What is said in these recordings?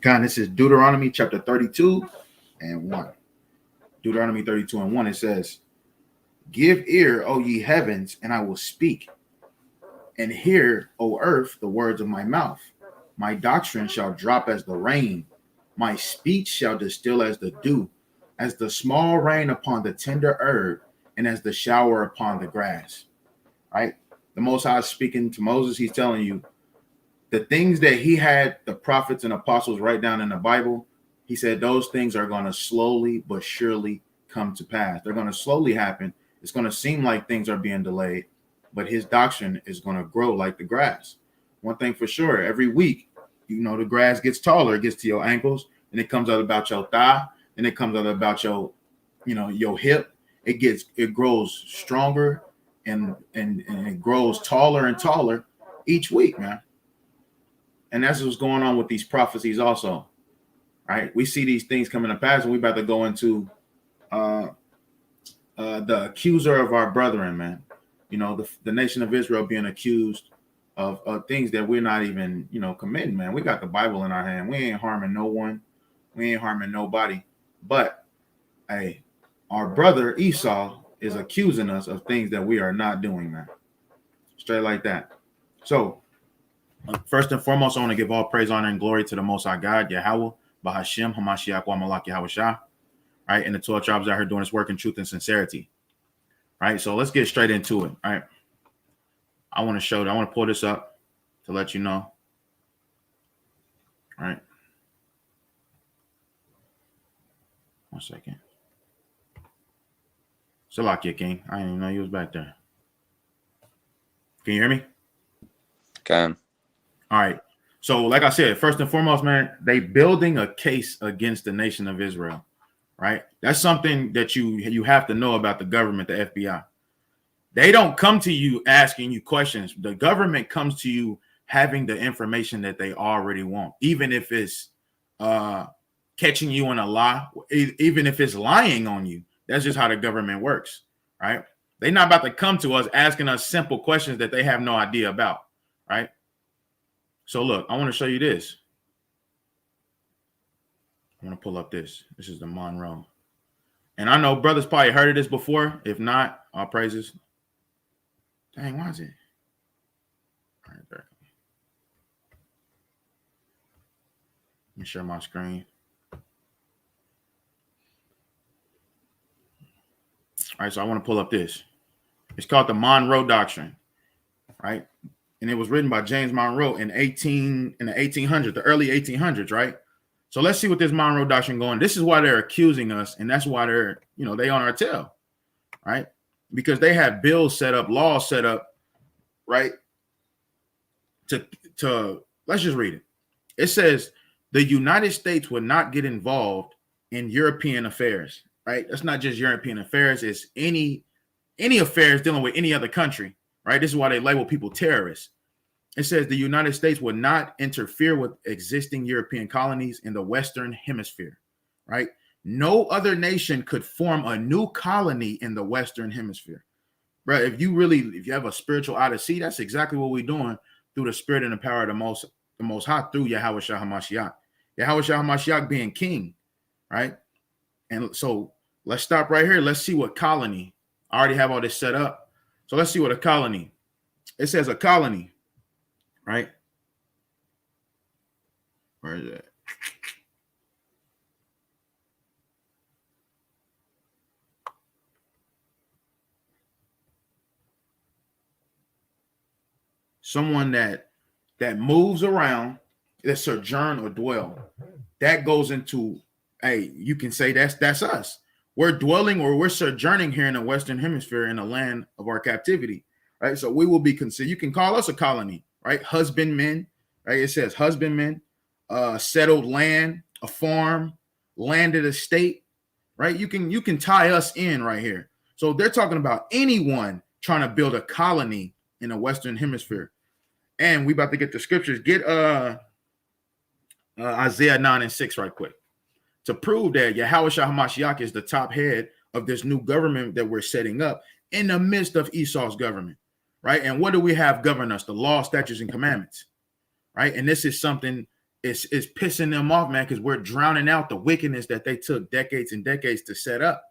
God, this is Deuteronomy chapter 32 and 1. Deuteronomy 32 and 1, it says, give ear, O ye heavens, and I will speak, and hear, O earth, the words of my mouth. My doctrine shall drop as the rain, my speech shall distill as the dew, as the small rain upon the tender herb, and as the shower upon the grass. Right? The Most High is speaking to Moses. He's telling you the things that he had the prophets and apostles write down in the Bible. He said those things are going to slowly but surely come to pass. They're going to slowly happen. It's going to seem like things are being delayed, but his doctrine is going to grow like the grass. One thing for sure, every week, the grass gets taller. It gets to your ankles, and it comes out about your thigh, and it comes out about your hip. It grows stronger and it grows taller and taller each week, man. And that's what's going on with these prophecies also, right? We see these things coming to pass, and we about to go into the accuser of our brethren, man. The nation of Israel being accused of things that we're not even, committing, man. We got the Bible in our hand. We ain't harming no one. We ain't harming nobody. But, hey, our brother Esau is accusing us of things that we are not doing, man. Straight like that. So, first and foremost, I want to give all praise, honor, and glory to the Most High God, Yahweh, Bahashem, Hamashiach, Wa Malak, Yahweh Shah, right? And the 12 tribes out here doing this work in truth and sincerity, right? So let's get straight into it, right? I want to pull this up to let you know, right? One second. Salakia, King. I didn't even know you was back there. Can you hear me? Can. All right. So, like I said, first and foremost, man, they building a case against the nation of Israel, right? That's something that you have to know about the government, the FBI. They don't come to you asking you questions. The government comes to you having the information that they already want, even if it's catching you in a lie, even if it's lying on you. That's just how the government works, right? They're not about to come to us asking us simple questions that they have no idea about, right? So look, I want to show you this. I want to pull up this. This is the Monroe. And I know brothers probably heard of this before. If not, all praises. Dang, why is it? All right, there. Let me share my screen. All right, so I want to pull up this. It's called the Monroe Doctrine, right? And it was written by James Monroe in the 1800s, the early 1800s, right? So let's see what this Monroe Doctrine going. This is why they're accusing us, and that's why they're, they on our tail, right? Because they have bills set up, laws set up, right? To let's just read it. It says the United States would not get involved in European affairs, right? That's not just European affairs. It's any affairs dealing with any other country, right? This is why they label people terrorists. It says the United States would not interfere with existing European colonies in the Western Hemisphere, right? No other nation could form a new colony in the Western Hemisphere. Bro, if you have a spiritual odyssey, that's exactly what we're doing through the spirit and the power of the Most High through Yahweh Shah HaMashiach. Yahweh Shah HaMashiach being king, right? And so let's stop right here. Let's see what colony. I already have all this set up. So let's see what a colony. It says a colony, right? Where is it? Someone that moves around, that sojourn or dwell, that goes into, hey, you can say that's us. We're dwelling or we're sojourning here in the Western Hemisphere in the land of our captivity, right? So we will be considered, you can call us a colony, right? Husbandmen, right? It says husbandmen, settled land, a farm, landed estate, right? You can tie us in right here. So they're talking about anyone trying to build a colony in the Western Hemisphere. And we about to get the scriptures. Get Isaiah 9 and 6 right quick to prove that Yahweh Shah HaMashiach is the top head of this new government that we're setting up in the midst of Esau's government, right? And what do we have govern us? The law, statutes, and commandments, right? And this is something it's pissing them off, man, because we're drowning out the wickedness that they took decades and decades to set up,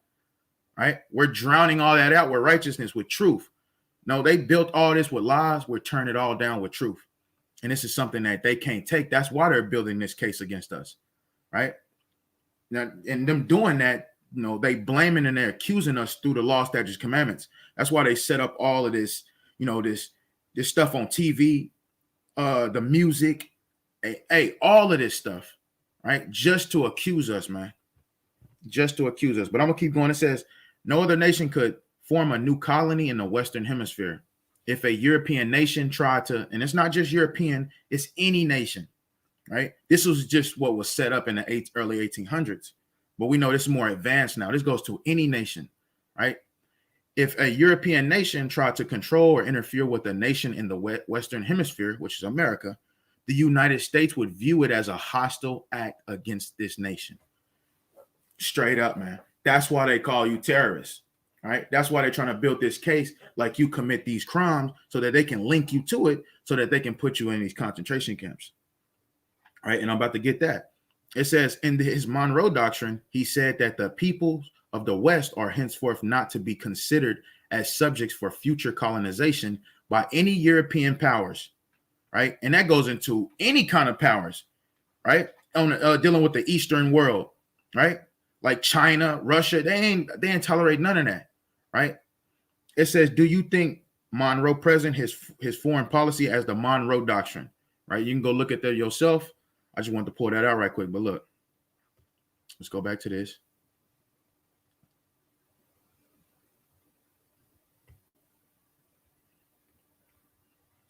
right? We're drowning all that out with righteousness, with truth. No, they built all this with lies. We're turning it all down with truth. And this is something that they can't take. That's why they're building this case against us, right? Now, and them doing that, they blaming and they're accusing us through the law, statutes, commandments. That's why they set up all of this, this stuff on TV, the music, all of this stuff, right? Just to accuse us, man. Just to accuse us. But I'm gonna keep going. It says, no other nation could form a new colony in the Western Hemisphere. If a European nation tried to, and it's not just European, it's any nation, right? This was just what was set up in the early 1800s. But we know this is more advanced now. This goes to any nation, right? If a European nation tried to control or interfere with a nation in the Western Hemisphere, which is America, the United States would view it as a hostile act against this nation. Straight up, man. That's why they call you terrorists, right? That's why they're trying to build this case like you commit these crimes so that they can link you to it, so that they can put you in these concentration camps, right? And I'm about to get that. It says in his Monroe Doctrine, he said that the people of the West are henceforth not to be considered as subjects for future colonization by any European powers, right? And that goes into any kind of powers, right? On dealing with the Eastern world, right? Like China, Russia, they ain't tolerate none of that, right? It says, do you think Monroe present his foreign policy as the Monroe Doctrine, right? You can go look at that yourself. I just wanted to pull that out right quick, but look, let's go back to this.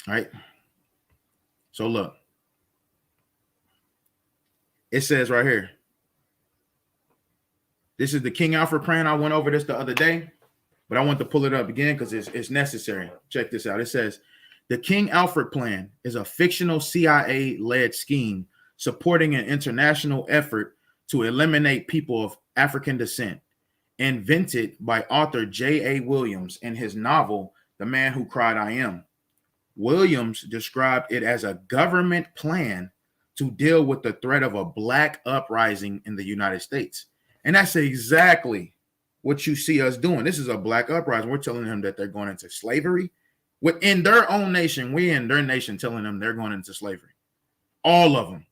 All right. So look, it says right here, this is the King Alfred plan. I went over this the other day, but I want to pull it up again because it's necessary. Check this out. It says, the King Alfred plan is a fictional CIA-led scheme supporting an international effort to eliminate people of African descent, invented by author J.A. Williams in his novel, The Man Who Cried I Am. Williams described it as a government plan to deal with the threat of a black uprising in the United States. And that's exactly what you see us doing. This is a black uprising. We're telling them that they're going into slavery. Within their own nation, we in their nation telling them they're going into slavery. All of them.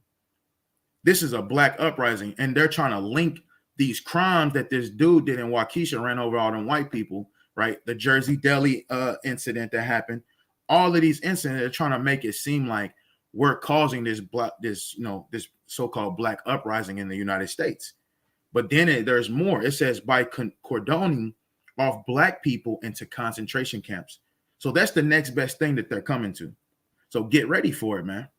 This is a black uprising, and they're trying to link these crimes that this dude did in Waukesha, ran over all them white people, right? The Jersey Deli incident that happened. All of these incidents, they're trying to make it seem like we're causing this so-called black uprising in the United States. But then there's more. It says by cordoning off black people into concentration camps. So that's the next best thing that they're coming to. So get ready for it, man.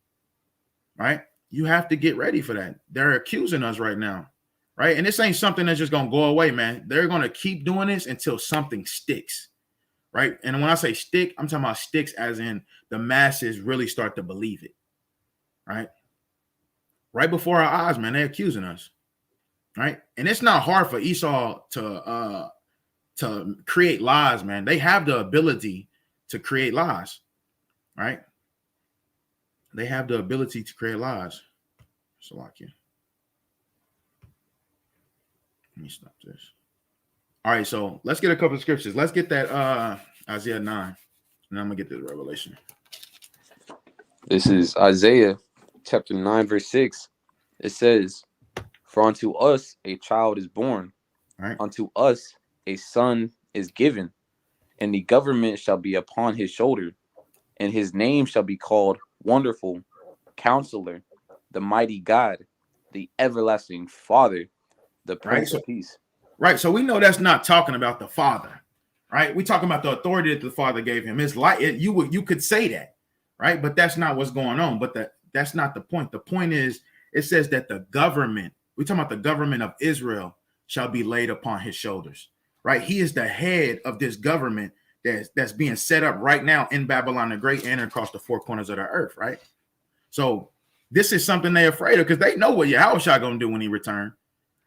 Right? You have to get ready for that. They're accusing us right now. Right? And this ain't something that's just going to go away, man. They're going to keep doing this until something sticks. Right? And when I say stick, I'm talking about sticks as in the masses really start to believe it. Right? Right before our eyes, man, they're accusing us. Right? And it's not hard for Esau to create lies, man. They have the ability to create lies. Right? They have the ability to create lies. Salakia. Let me stop this. All right, so let's get a couple of scriptures. Let's get that Isaiah 9, and I'm gonna get this Revelation. This is Isaiah chapter 9, verse 6. It says, for unto us a child is born, right. Unto us a son is given, and the government shall be upon his shoulder, and his name shall be called Wonderful, Counselor, the Mighty God, the Everlasting Father, the Prince of Peace. Right. So we know that's not talking about the Father, right? We're talking about the authority that the Father gave him. It's like you could say that, right? But that's not what's going on. But that's not the point. The point is, it says that the government, we're talking about the government of Israel, shall be laid upon his shoulders, right? He is the head of this government that's being set up right now in Babylon the Great and across the four corners of the earth, right? So this is something they're afraid of because they know what Yahushua going to do when he returns,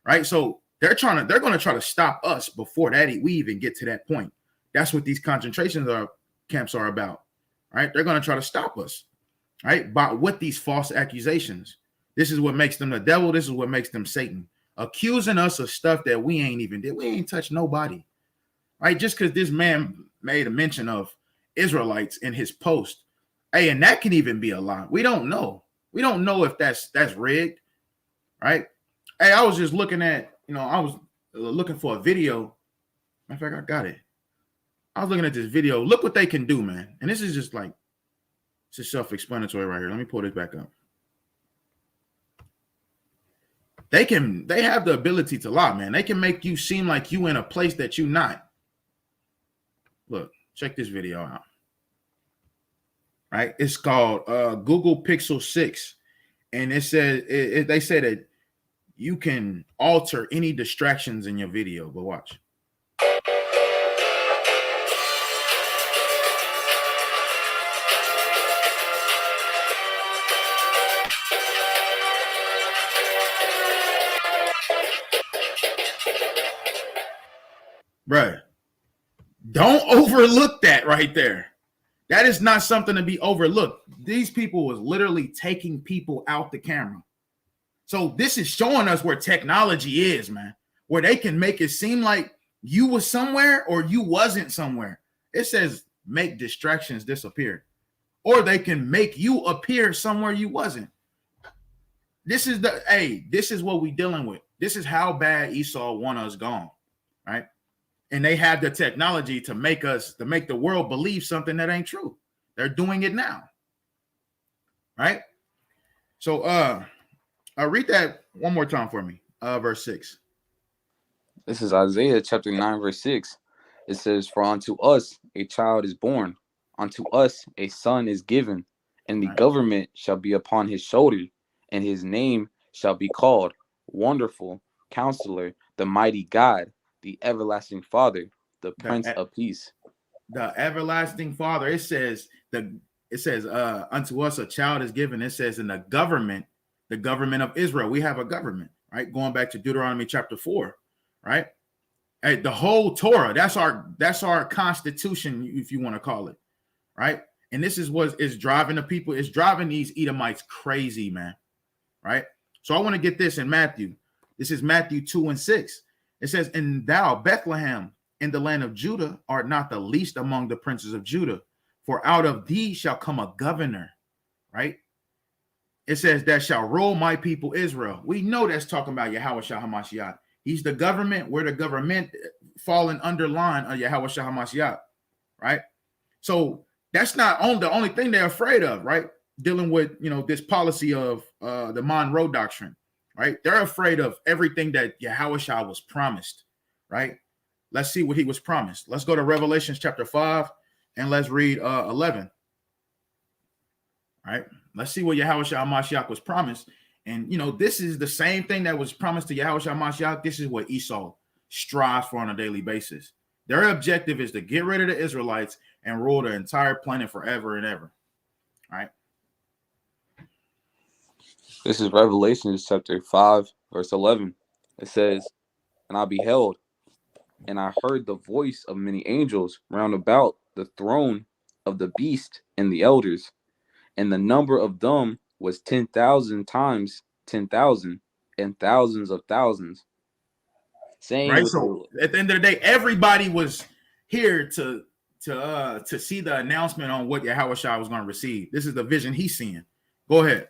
right? So they're going to try to stop us before that we even get to that point. That's what these concentration camps are about, right? They're going to try to stop us, right? But with these false accusations, This is what makes them the devil. This is what makes them Satan. Accusing us of stuff that we ain't even did. We ain't touched nobody. Right? Just because this man made a mention of Israelites in his post. Hey, and that can even be a lie. We don't know. We don't know if that's rigged. Right? Hey, I was just looking at, I was looking for a video. Matter of fact, I got it. I was looking at this video. Look what they can do, man. And this is just like, it's just self-explanatory right here. Let me pull this back up. They have the ability to lie, man. They can make you seem like you in a place that you not. Look, check this video out. Right? It's called Google Pixel 6. And it says, they say that you can alter any distractions in your video. But watch. Bruh, don't overlook that right there. That is not something to be overlooked. These people was literally taking people out the camera. So this is showing us where technology is, man, where they can make it seem like you was somewhere or you wasn't somewhere. It says make distractions disappear, or they can make you appear somewhere you wasn't. This is this is what we dealing with. This is how bad Esau want us gone, right? And they have the technology to make the world believe something that ain't true. They're doing it now. Right? So read that one more time for me. Verse 6. This is Isaiah chapter 9, verse 6. It says, "For unto us a child is born, unto us a son is given, and the government shall be upon his shoulder, and his name shall be called Wonderful, Counselor, the Mighty God, the Everlasting Father, the Prince of Peace." The Everlasting Father. It says unto us a child is given. It says in the government of Israel. We have a government, right? Going back to Deuteronomy chapter 4, right? Hey, the whole Torah, that's our constitution, if you want to call it, right? And this is what is driving the people. It's driving these Edomites crazy, man, right? So I want to get this in Matthew. This is Matthew 2 and 6. It says, "And thou, Bethlehem, in the land of Judah, art not the least among the princes of Judah, for out of thee shall come a governor," right? It says, "that shall rule my people Israel." We know that's talking about Yahweh Shah HaMashiach. He's the government. We're the government falling under line of Yahweh Shah HaMashiach, right? So that's not the only thing they're afraid of, right? Dealing with, this policy of the Monroe Doctrine, right? They're afraid of everything that Yahweh Shah was promised, right? Let's see what he was promised. Let's go to Revelation chapter 5 and let's read 11. All right. Let's see what Yahweh Shah HaMashiach was promised. And, this is the same thing that was promised to Yahweh Shah HaMashiach. This is what Esau strives for on a daily basis. Their objective is to get rid of the Israelites and rule the entire planet forever and ever. All right. This is Revelation chapter 5, verse 11. It says, "And I beheld, and I heard the voice of many angels round about the throne of the beast and the elders, and the number of them was 10,000 times 10,000, and thousands of thousands." Saying, right. So at the end of the day, everybody was here to see the announcement on what Yahweh Shah was going to receive. This is the vision he's seeing. Go ahead.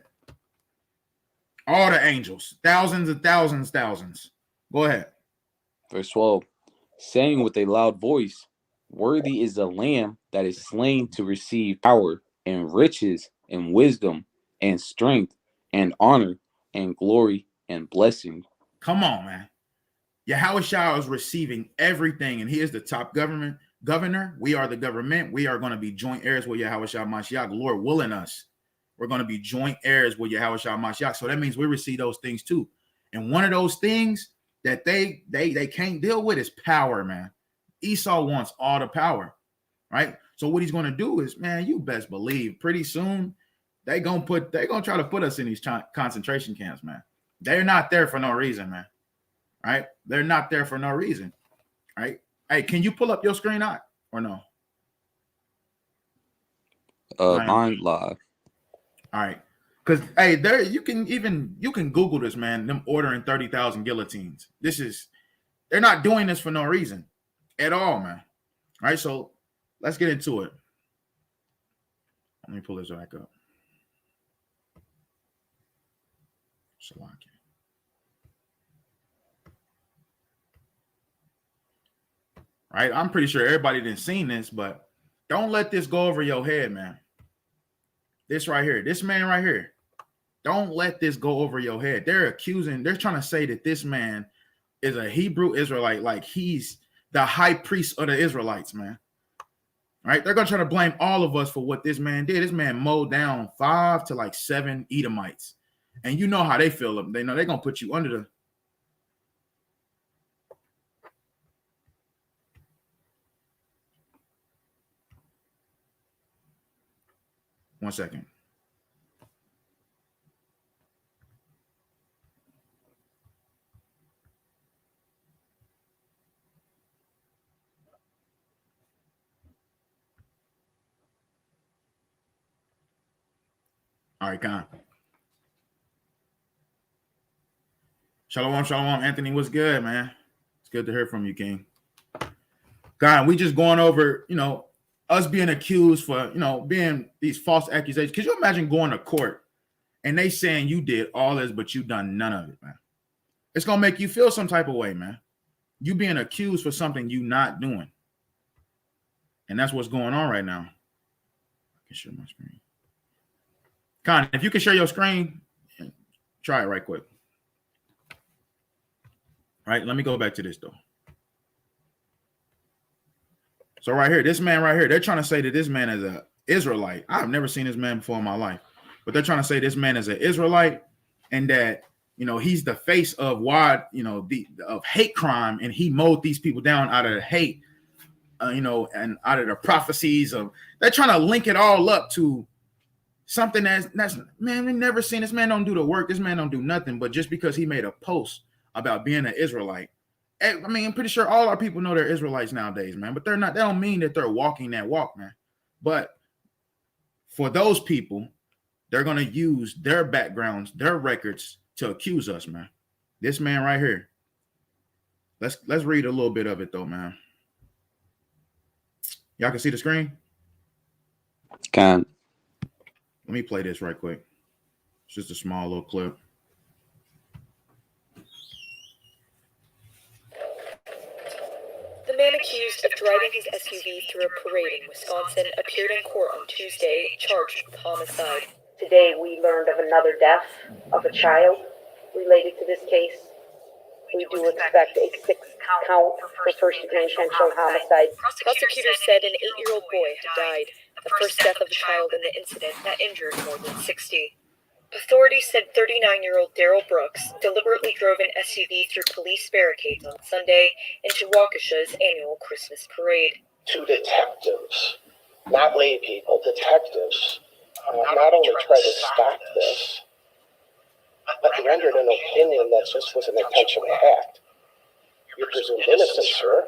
All the angels, thousands and thousands. Go ahead. Verse 12, saying with a loud voice, "Worthy is the Lamb that is slain to receive power and riches and wisdom and strength and honor and glory and blessing." Come on, man. Yahweh Shah is receiving everything, and he is the top governor. We are the government. We are going to be joint heirs with Yahweh Shah Mashiach, Lord willing us. We're going to be joint heirs with Yahweh Shah Mashiach. So that means we receive those things too. And one of those things that they can't deal with is power, man. Esau wants all the power, right? So what he's going to do is, man, you best believe pretty soon they're going to try to put us in these concentration camps, man. They're not there for no reason, man. Right? They're not there for no reason. Right? Hey, can you pull up your screen out or no? Mine live. All right. Because hey, there you can Google this, man. Them ordering 30,000 guillotines. They're not doing this for no reason at all, man. All right, so let's get into it. Let me pull this back up. Right, I'm pretty sure everybody didn't seen this, but don't let this go over your head, man. This right here, this man right here. Don't let this go over your head. They're trying to say that this man is a Hebrew Israelite, like he's the high priest of the Israelites, man. All right, they're gonna try to blame all of us for what this man did. This man mowed down 5 to like 7 Edomites, and you know how they feel. They know they're gonna put you under the. One second. All right, Con. Shalom, shalom, Anthony. What's good, man? It's good to hear from you, King. God, we just going over, us being accused for, being these false accusations. Could you imagine going to court and they saying you did all this, but you done none of it, man? It's going to make you feel some type of way, man. You being accused for something you not doing. And that's what's going on right now. I can share my screen. Con, if you can share your screen, try it right quick. All right, let me go back to this, though. So right here, this man right here, they're trying to say that this man is an Israelite. I've never seen this man before in my life. But they're trying to say this man is an Israelite and that, he's the face of of hate crime. And he mowed these people down out of the hate, and out of the prophecies of, they're trying to link it all up to something that's man, we never seen. This man don't do the work. This man don't do nothing. But just because he made a post about being an Israelite, I mean, I'm pretty sure all our people know they're Israelites nowadays, man. But they're not. They don't mean that they're walking that walk, man. But for those people, they're gonna use their backgrounds, their records to accuse us, man. This man right here. Let's read a little bit of it though, man. Y'all can see the screen? Can. Let me play this right quick. It's just a small little clip. The man accused of driving his SUV through a parade in Wisconsin appeared in court on Tuesday, charged with homicide. Today we learned of another death of a child related to this case. We do expect a 6th count for first-degree intentional homicide. Prosecutors said an 8-year-old boy had died, the first death of a child in the incident that injured more than 60. Authorities said 39-year-old Daryl Brooks deliberately drove an SUV through police barricades on Sunday into Waukesha's annual Christmas parade. 2 detectives, not lay people, detectives, not only tried to stop this, but rendered an opinion that this was an intentional act. You're presumed innocent, sir,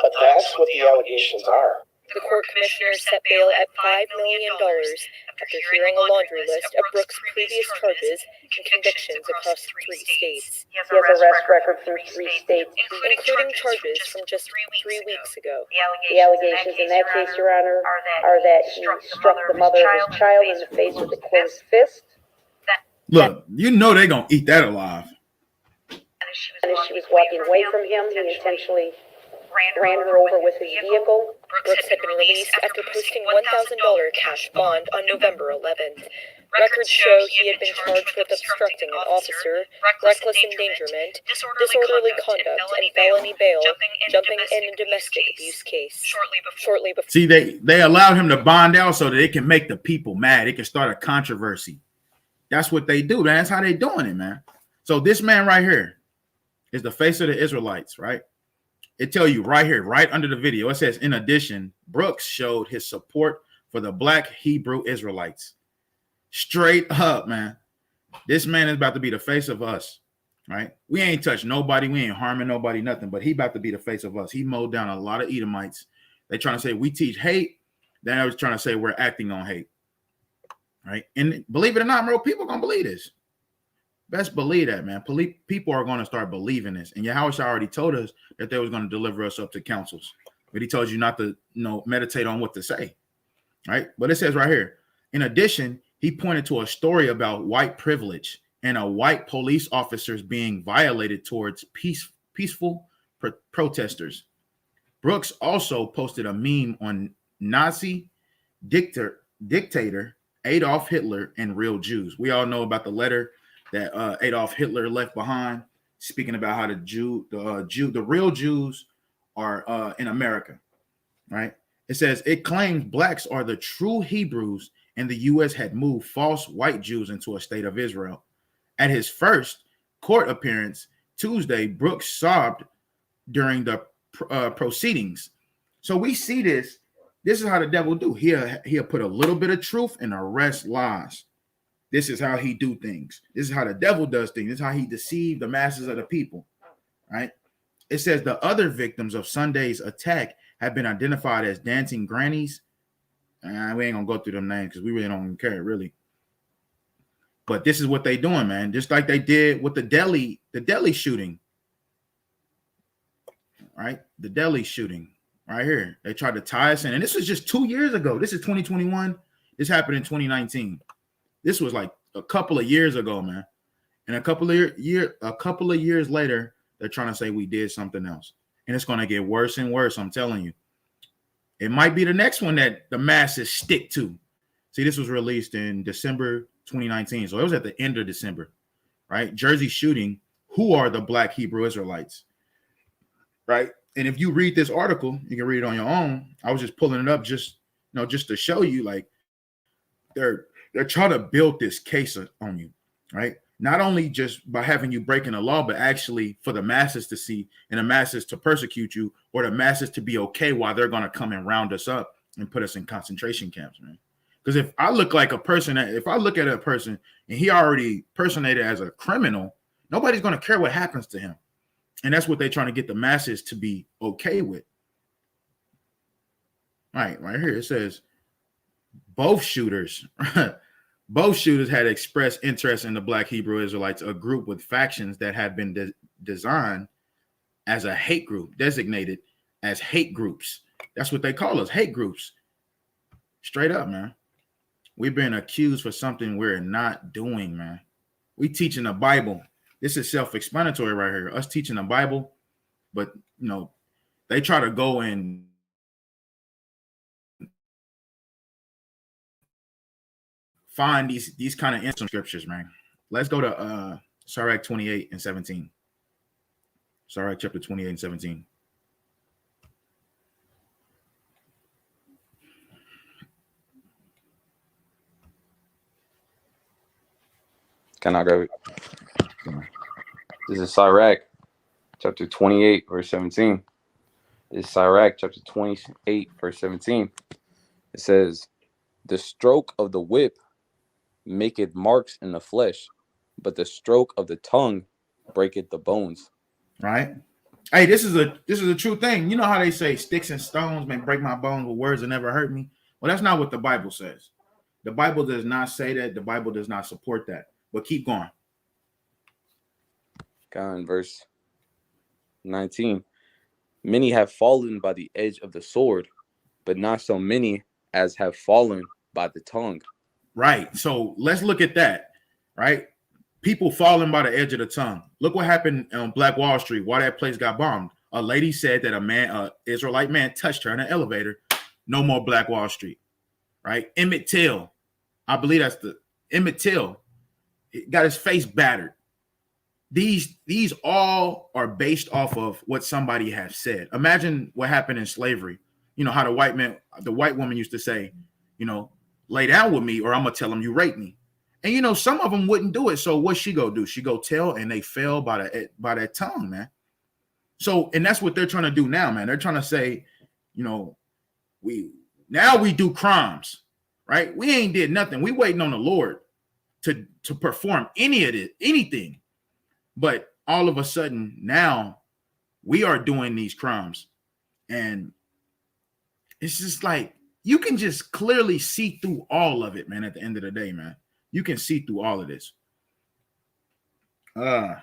but that's what the allegations are. The court commissioner set bail at $5 million after hearing a laundry list of Brooks' previous charges and convictions across 3 states. He has an arrest record from 3 states, including charges from just 3 weeks ago. The allegations in that case, Your Honor, are that he struck the mother of his child in the face with a closed fist. Look, you know they're going to eat that alive. And as she was walking away from him, he intentionally ran her over with his vehicle. Brooks had been released after posting $1,000 cash bond on November 11th. Records show he had been charged with obstructing an officer, reckless endangerment, disorderly conduct, and felony bail, jumping in a domestic abuse case. Shortly before. See, they allowed him to bond out so that it can make the people mad. It can start a controversy. That's what they do, man. That's how they doing it, man. So this man right here is the face of the Israelites, right? It tell you right here, right under the video. It says, in addition, Brooks showed his support for the Black Hebrew Israelites. Straight up, man. This man is about to be the face of us, right? We ain't touched nobody. We ain't harming nobody, nothing. But he about to be the face of us. He mowed down a lot of Edomites. They trying to say we teach hate. Then I was trying to say we're acting on hate. right? And believe it or not, bro, people gonna believe this. Best believe that, man. People are going to start believing this. And Yahweh already told us that they was going to deliver us up to councils, but he told you not to, meditate on what to say, right? But it says right here, in addition, he pointed to a story about white privilege and a white police officers being violated towards peaceful protesters. Brooks also posted a meme on Nazi dictator Adolf Hitler and real Jews. We all know about the letter that Adolf Hitler left behind, speaking about how the real Jews are in America, right? It says it claims blacks are the true Hebrews, and the U.S. had moved false white Jews into a state of Israel. At his first court appearance Tuesday, Brooks sobbed during the proceedings. So we see this. This is how the devil do. He'll put a little bit of truth and arrest lies. This is how he do things. This is how the devil does things. This is how he deceived the masses of the people, right? It says the other victims of Sunday's attack have been identified as dancing grannies. We ain't gonna go through them names because we really don't care, really. But this is what they doing, man. Just like they did with the deli shooting, right? The deli shooting right here. They tried to tie us in, and this was just 2 years ago. This is 2021. This happened in 2019. This was like a couple of years ago, man. And a couple of years later, they're trying to say we did something else. And it's going to get worse and worse, I'm telling you. It might be the next one that the masses stick to. See, this was released in December 2019. So it was at the end of December, right? Jersey shooting. Who are the black Hebrew Israelites? Right? And if you read this article, you can read it on your own. I was just pulling it up just to show you, like, they're trying to build this case on you, right? Not only just by having you breaking the law, but actually for the masses to see and the masses to persecute you, or the masses to be okay while they're going to come and round us up and put us in concentration camps, man. Because if I look at a person and he already personated as a criminal, nobody's going to care what happens to him. And that's what they're trying to get the masses to be okay with. Right here, it says both shooters had expressed interest in the black Hebrew Israelites, a group with factions that had been designed as a hate group, designated as hate groups. That's what they call us, hate groups. Straight up, man. We've been accused for something we're not doing, man. We teaching the Bible. This is self-explanatory right here. Us teaching the Bible, but they try to go and find these kind of instant scriptures, man. Let's go to Sirach 28 and 17. Sirach chapter 28 and 17. Can I grab it? This is Sirach chapter 28, verse 17. This is Sirach chapter 28, verse 17. It says, the stroke of the whip maketh marks in the flesh, but the stroke of the tongue breaketh the bones. Right? Hey, this is a true thing. You know how they say sticks and stones may break my bones, but words will never hurt me? Well, that's not what the Bible says. The Bible does not say that. The Bible does not support that. But keep going. God, in verse 19. Many have fallen by the edge of the sword, but not so many as have fallen by the tongue. Right. So let's look at that. Right. People falling by the edge of the tongue. Look what happened on Black Wall Street. Why that place got bombed. A lady said that an Israelite man touched her in an elevator. No more Black Wall Street. Right. Emmett Till. I believe that's the Emmett Till. Got his face battered. These all are based off of what somebody has said. Imagine what happened in slavery. You know how the white woman used to say, lay down with me or I'm gonna tell them you raped me. And some of them wouldn't do it. So what she go do? She go tell, and they fell by that tongue, man. So, and that's what they're trying to do now, man. They're trying to say, we do crimes, right? We ain't did nothing. We waiting on the Lord to perform anything. But all of a sudden now we are doing these crimes. And it's just like, you can just clearly see through all of it, man. At the end of the day, man, you can see through all of this. I'm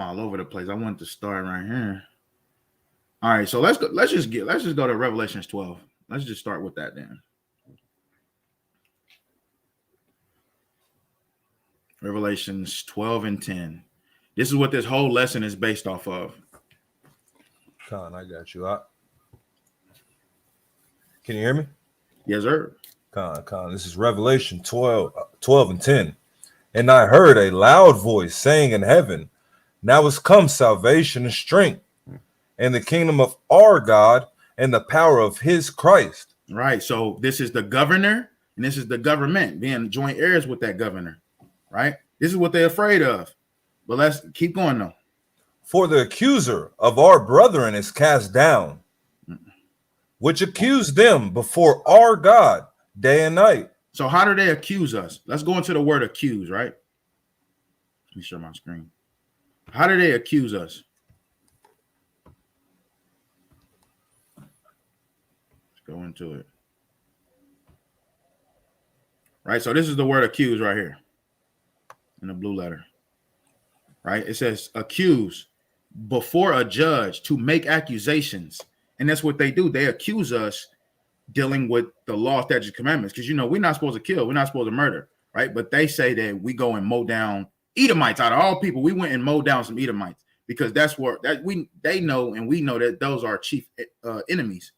all over the place. I want to start right here. All right, so let's go. Let's just go to Revelations 12. Let's just start with that then. Revelations 12 and 10. This is what this whole lesson is based off of. Con, I got you. Can you hear me? Yes, sir. Con. This is Revelation 12 and 10. And I heard a loud voice saying in heaven, now is come salvation and strength, and the kingdom of our God and the power of his Christ. Right. So this is the governor and this is the government being joint heirs with that governor. Right. This is what they're afraid of. But let's keep going though. For the accuser of our brethren is cast down, which accused them before our God day and night. So how do they accuse us? Let's go into the word accuse, right? Let me share my screen. How do they accuse us? Let's go into it. Right. So this is the word accuse right here in the blue letter. Right. It says accuse before a judge to make accusations. And that's what they do. They accuse us dealing with the law, statutes, commandments. Because, we're not supposed to kill. We're not supposed to murder. Right. But they say that we go and mow down Edomites. Out of all people, we went and mowed down some Edomites because that's what they know. And we know that those are chief enemies.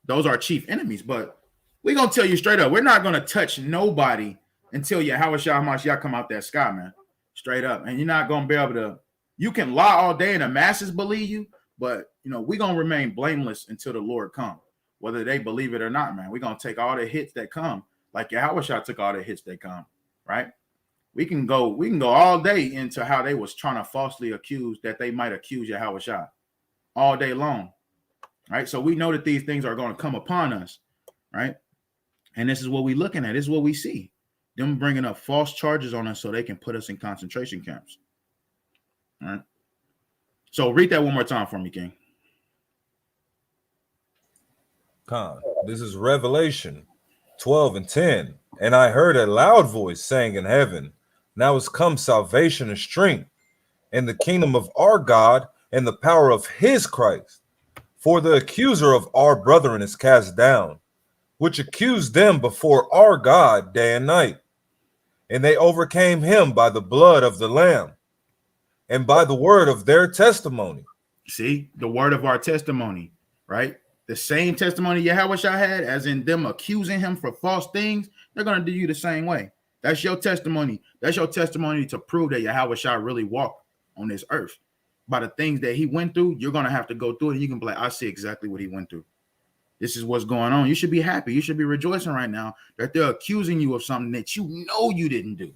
Those are chief enemies. But we're going to tell you straight up, we're not going to touch nobody until Yahweh Shah come out that sky, man. Straight up. And you're not going to be able to, you can lie all day and the masses believe you, but, we're going to remain blameless until the Lord come, whether they believe it or not, man. We're going to take all the hits that come, like Yahweh Shah took all the hits that come, right? We can go all day into how they was trying to falsely accuse that they might accuse Yahweh Shah all day long, right? So we know that these things are going to come upon us, right? And this is what we're looking at. This is what we see. Them bringing up false charges on us so they can put us in concentration camps. All right. So read that one more time for me, King. This is Revelation 12 and 10. And I heard a loud voice saying in heaven, now is come salvation and strength, and the kingdom of our God and the power of his Christ. For the accuser of our brethren is cast down, which accused them before our God day and night. And they overcame him by the blood of the Lamb and by the word of their testimony. See, the word of our testimony, right? The same testimony Yahweh Shah had, as in them accusing him for false things, they're going to do you the same way. That's your testimony. That's your testimony to prove that Yahweh Shah really walked on this earth. By the things that he went through, you're going to have to go through it. And you can be like, I see exactly what he went through. This is what's going on. You should be happy. You should be rejoicing right now that they're accusing you of something that you didn't do.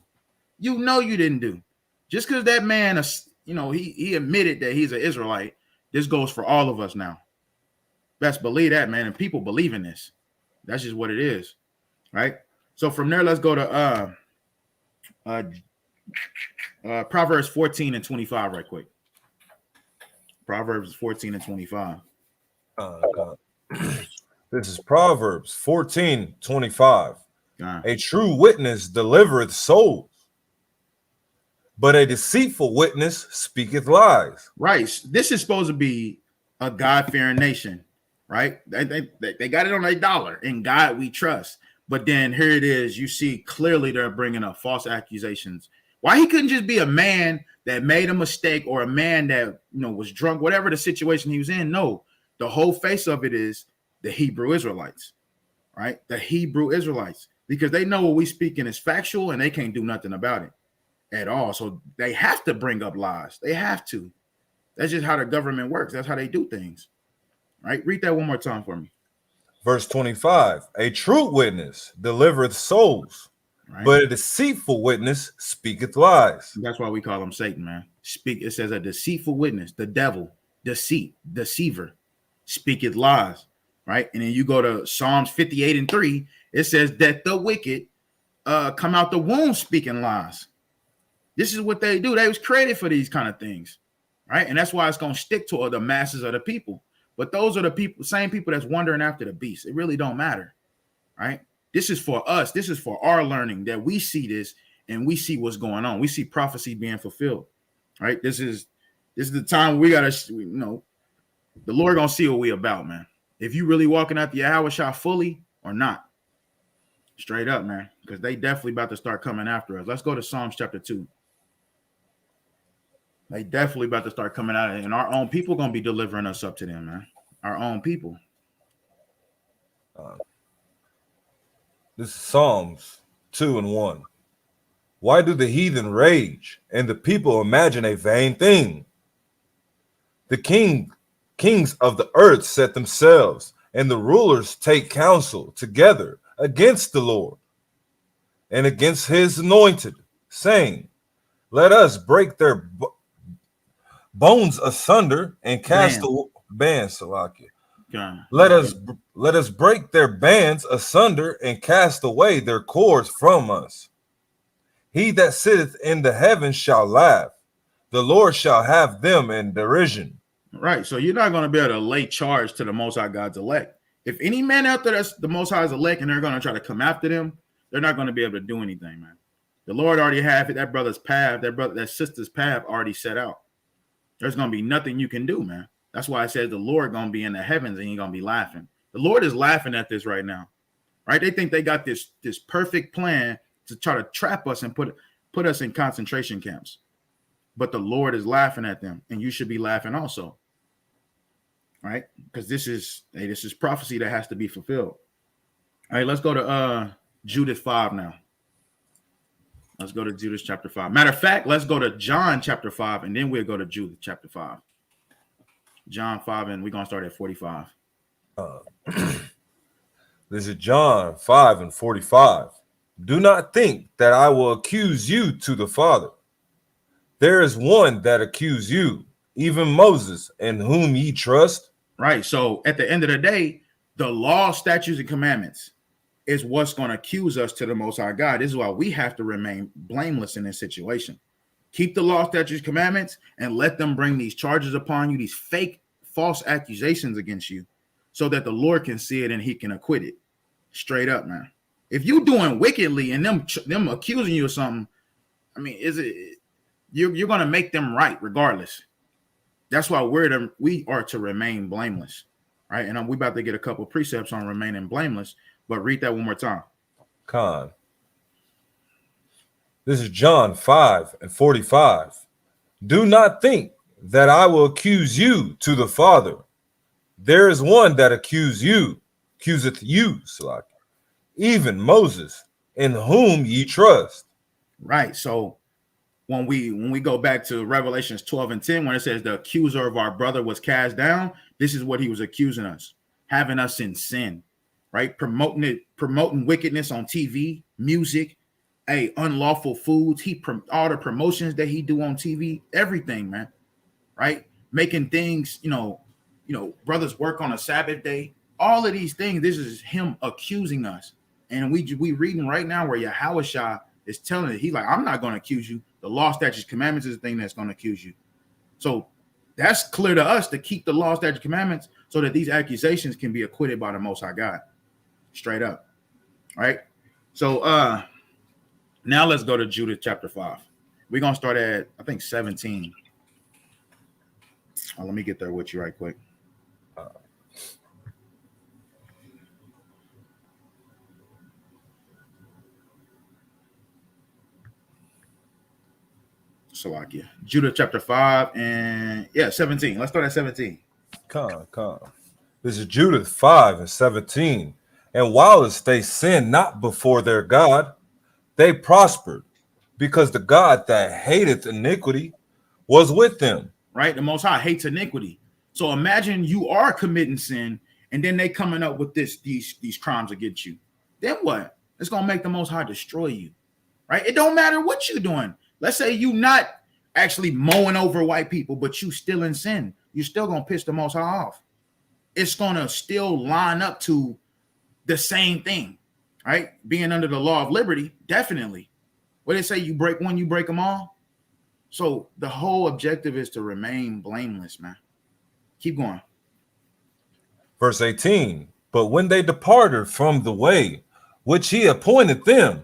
You didn't do. Just because that man, he admitted that he's an Israelite, this goes for all of us now. Best believe that, man. And people believe in this. That's just what it is, right? So from there, let's go to Proverbs 14 and 25 right quick. Proverbs 14 and 25. This is Proverbs 14:25. A true witness delivereth souls, but a deceitful witness speaketh lies. Right. This is supposed to be a God-fearing nation, right? They got it on their dollar. In God we trust. But then here it is. You see clearly they're bringing up false accusations. Why he couldn't just be a man that made a mistake or a man that was drunk, whatever the situation he was in? No, the whole face of it is the Hebrew Israelites, right? The Hebrew Israelites, because they know what we speaking is factual and they can't do nothing about it at all. So they have to bring up lies. They have to. That's just how the government works. That's how they do things, right? Read that one more time for me. Verse 25, a true witness delivereth souls, right, but a deceitful witness speaketh lies. That's why we call him Satan, man. It says a deceitful witness, the devil, deceit, deceiver, speaketh lies, right? And then you go to Psalms 58 and 3, it says that the wicked come out the womb speaking lies. This is what they do. They was created for these kind of things, right? And that's why it's going to stick to the masses of the people. But those are the people, same people that's wandering after the beast. It really don't matter, right? This is for us. This is for our learning, that we see this and we see what's going on. We see prophecy being fulfilled, right? This is the time we got to, the Lord going to see what we about, man. If you really walking out the Yahweh Shah fully or not. Straight up, man, because they definitely about to start coming after us. Let's go to Psalms chapter 2. They definitely about to start coming out, and our own people going to be delivering us up to them, man. Our own people. This is Psalms 2:1. Why do the heathen rage and the people imagine a vain thing? The kings of the earth set themselves, and the rulers take counsel together against the Lord and against his anointed, saying, let us break their bones asunder and cast the bands, Salakia. Let us break their bands asunder and cast away their cords from us. He that sitteth in the heavens shall laugh. The Lord shall have them in derision. Right. So you're not going to be able to lay charge to the Most High God's elect. If any man out there that's the Most High's elect and they're going to try to come after them, they're not going to be able to do anything, man. The Lord already have that brother's path, that sister's path already set out. There's going to be nothing you can do, man. That's why I said the Lord going to be in the heavens and he's going to be laughing. The Lord is laughing at this right now, right? They think they got this perfect plan to try to trap us and put us in concentration camps. But the Lord is laughing at them, and you should be laughing also. Right? Because this is prophecy that has to be fulfilled. All right, let's go to Judith 5 now. Let's go to Judith chapter 5. Matter of fact, let's go to John chapter 5, and then we'll go to Judith chapter 5. John 5, and we're going to start at 45. This is John 5:45. Do not think that I will accuse you to the Father. There is one that accuse you, even Moses, in whom ye trust. Right. So at the end of the day, the law, statutes, and commandments is what's going to accuse us to the Most High God. This is why we have to remain blameless in this situation. Keep the law, statutes, commandments, and let them bring these charges upon you, these fake, false accusations against you, so that the Lord can see it and he can acquit it. Straight up, man. If you doing wickedly and them accusing you of something, I mean, you're going to make them right regardless. That's why we are to remain blameless, right? And we about to get a couple precepts on remaining blameless, but read that one more time. Khan. This is John 5:45. Do not think that I will accuse you to the Father. There is one that accuseth you, Salaki, even Moses, in whom ye trust. Right. So when we go back to Revelations 12:10, when it says the accuser of our brother was cast down, this is what he was accusing us, having us in sin, right? Promoting wickedness on TV, music, unlawful foods. All the promotions that he do on TV, everything, man, right? Making things, brothers work on a Sabbath day. All of these things, this is him accusing us. And we reading right now where Yahweh Shah is telling it. He's like, I'm not going to accuse you. The law, statutes, commandments is the thing that's going to accuse you. So that's clear to us to keep the law, statutes, commandments so that these accusations can be acquitted by the Most High God. Straight up. All right. So now let's go to Judith chapter 5. We're going to start at, I think, 17. Let me get there with you right quick. Salakia. Judith chapter 5 and 17. Let's start at 17. Come. This is Judith 5:17. And whilst they sinned not before their God, they prospered, because the God that hateth iniquity was with them. Right? The Most High hates iniquity. So imagine you are committing sin, and then they coming up with these crimes against you. Then what? It's gonna make the Most High destroy you. Right? It don't matter what you're doing. Let's say you not actually mowing over white people, but you still in sin. You're still going to piss the Most High off. It's going to still line up to the same thing, right? Being under the law of liberty, definitely. What they say, you break one, you break them all. So the whole objective is to remain blameless, man. Keep going. Verse 18, but when they departed from the way which he appointed them,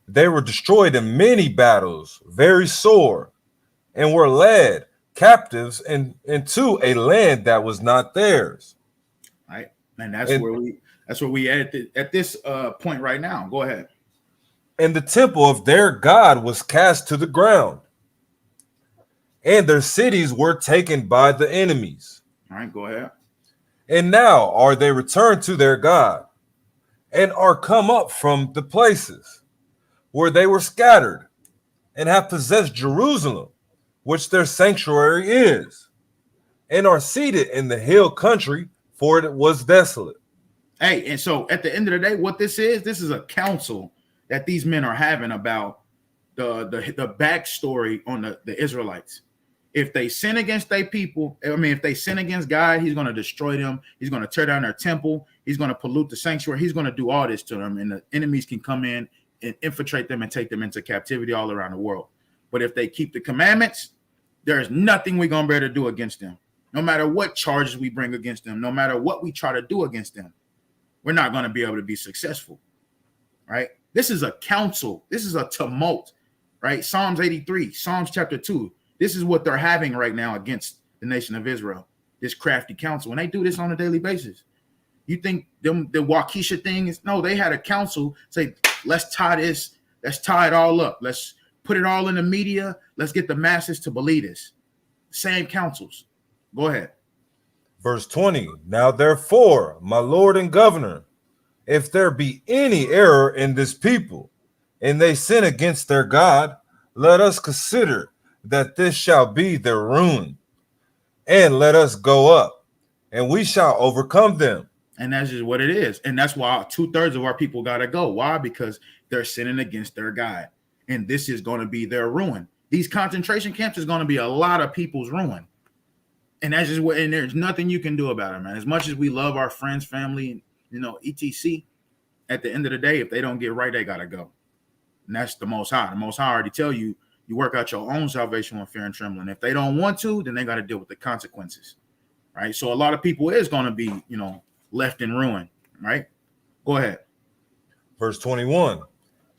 they were destroyed in many battles, very sore, and were led captives into a land that was not theirs. Right, and that's where we at this point right now. Go ahead. And the temple of their God was cast to the ground, and their cities were taken by the enemies. All right, go ahead. And now are they returned to their God, and are come up from the places where they were scattered, and have possessed Jerusalem, which their sanctuary is, and are seated in the hill country, for it was desolate. Hey, and so at the end of the day, what this is a council that these men are having about the backstory on the Israelites. If they sin against their people, I mean, if they sin against God, he's going to destroy them. He's going to tear down their temple. He's going to pollute the sanctuary. He's going to do all this to them, and the enemies can come in and infiltrate them and take them into captivity all around the world. But if they keep the commandments, there's nothing we're going to be able to do against them. No matter what charges we bring against them, no matter what we try to do against them, we're not going to be able to be successful, right? This is a council. This is a tumult, right? Psalms 83, Psalms chapter 2. This is what they're having right now against the nation of Israel, this crafty council. And they do this on a daily basis. You think the Waukesha thing is, no, they had a council say, let's tie this, let's tie it all up. Let's put it all in the media. Let's get the masses to believe this. Same councils. Go ahead. Verse 20, now therefore, my Lord and Governor, if there be any error in this people, and they sin against their God, let us consider that this shall be their ruin, and let us go up, and we shall overcome them. And that's just what it is. And that's why 2/3 of our people got to go. Why? Because they're sinning against their God. And this is going to be their ruin. These concentration camps is going to be a lot of people's ruin. And that's just what, and there's nothing you can do about it, man. As much as we love our friends, family, etc., at the end of the day, if they don't get right, they got to go. And that's the Most High. The Most High already tell you, you work out your own salvation with fear and trembling. If they don't want to, then they got to deal with the consequences, right? So a lot of people is going to be, left in ruin, right? Go ahead. Verse 21,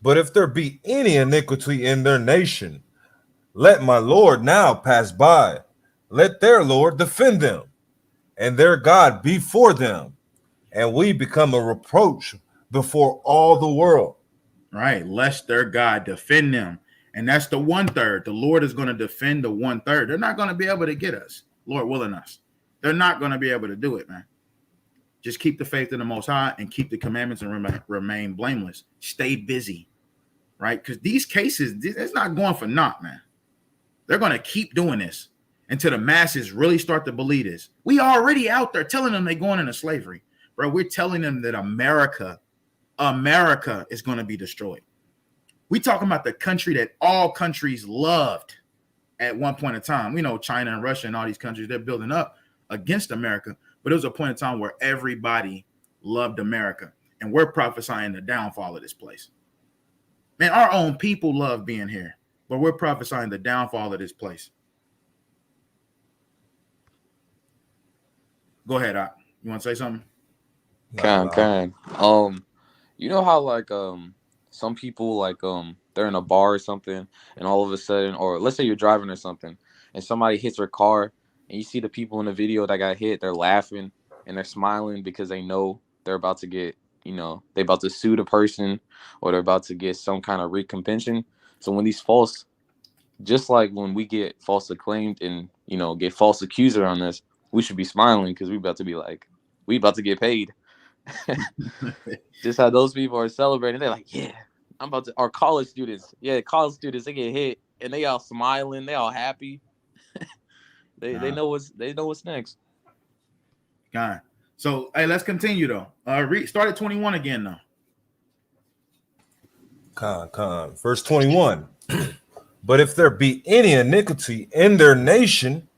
but if there be any iniquity in their nation, let my Lord now pass by. Let their Lord defend them, and their God be for them, and we become a reproach before all the world. Right, lest their God defend them. And that's the 1/3. The Lord is going to defend the 1/3. They're not going to be able to get us, Lord willing us. They're not going to be able to do it, man. Just keep the faith in the Most High and keep the commandments and remain blameless. Stay busy, right? Because these cases, it's not going for naught, man. They're going to keep doing this until the masses really start to believe this. We already out there telling them they're going into slavery, bro. We're telling them that America is going to be destroyed. We talking about the country that all countries loved at one point in time. We know China and Russia and all these countries, they're building up against America. But it was a point in time where everybody loved America. And we're prophesying the downfall of this place. Man, our own people love being here. But we're prophesying the downfall of this place. Go ahead, Ak. You want to say something? Kind. You know how some people they're in a bar or something, and all of a sudden, or let's say you're driving or something, and somebody hits their car, and you see the people in the video that got hit, they're laughing and they're smiling because they know they're about to get, they're about to sue the person, or they're about to get some kind of recompense. So when these false, just like when we get false acclaimed and get false accuser on us, we should be smiling because we about to get paid. Just how those people are celebrating, they're like, yeah, I'm about to. Our college students, they get hit and they all smiling, they all happy. They know what's next. God. So hey, let's continue though. Start at 21 again though. Verse 21. But if there be any iniquity in their nation,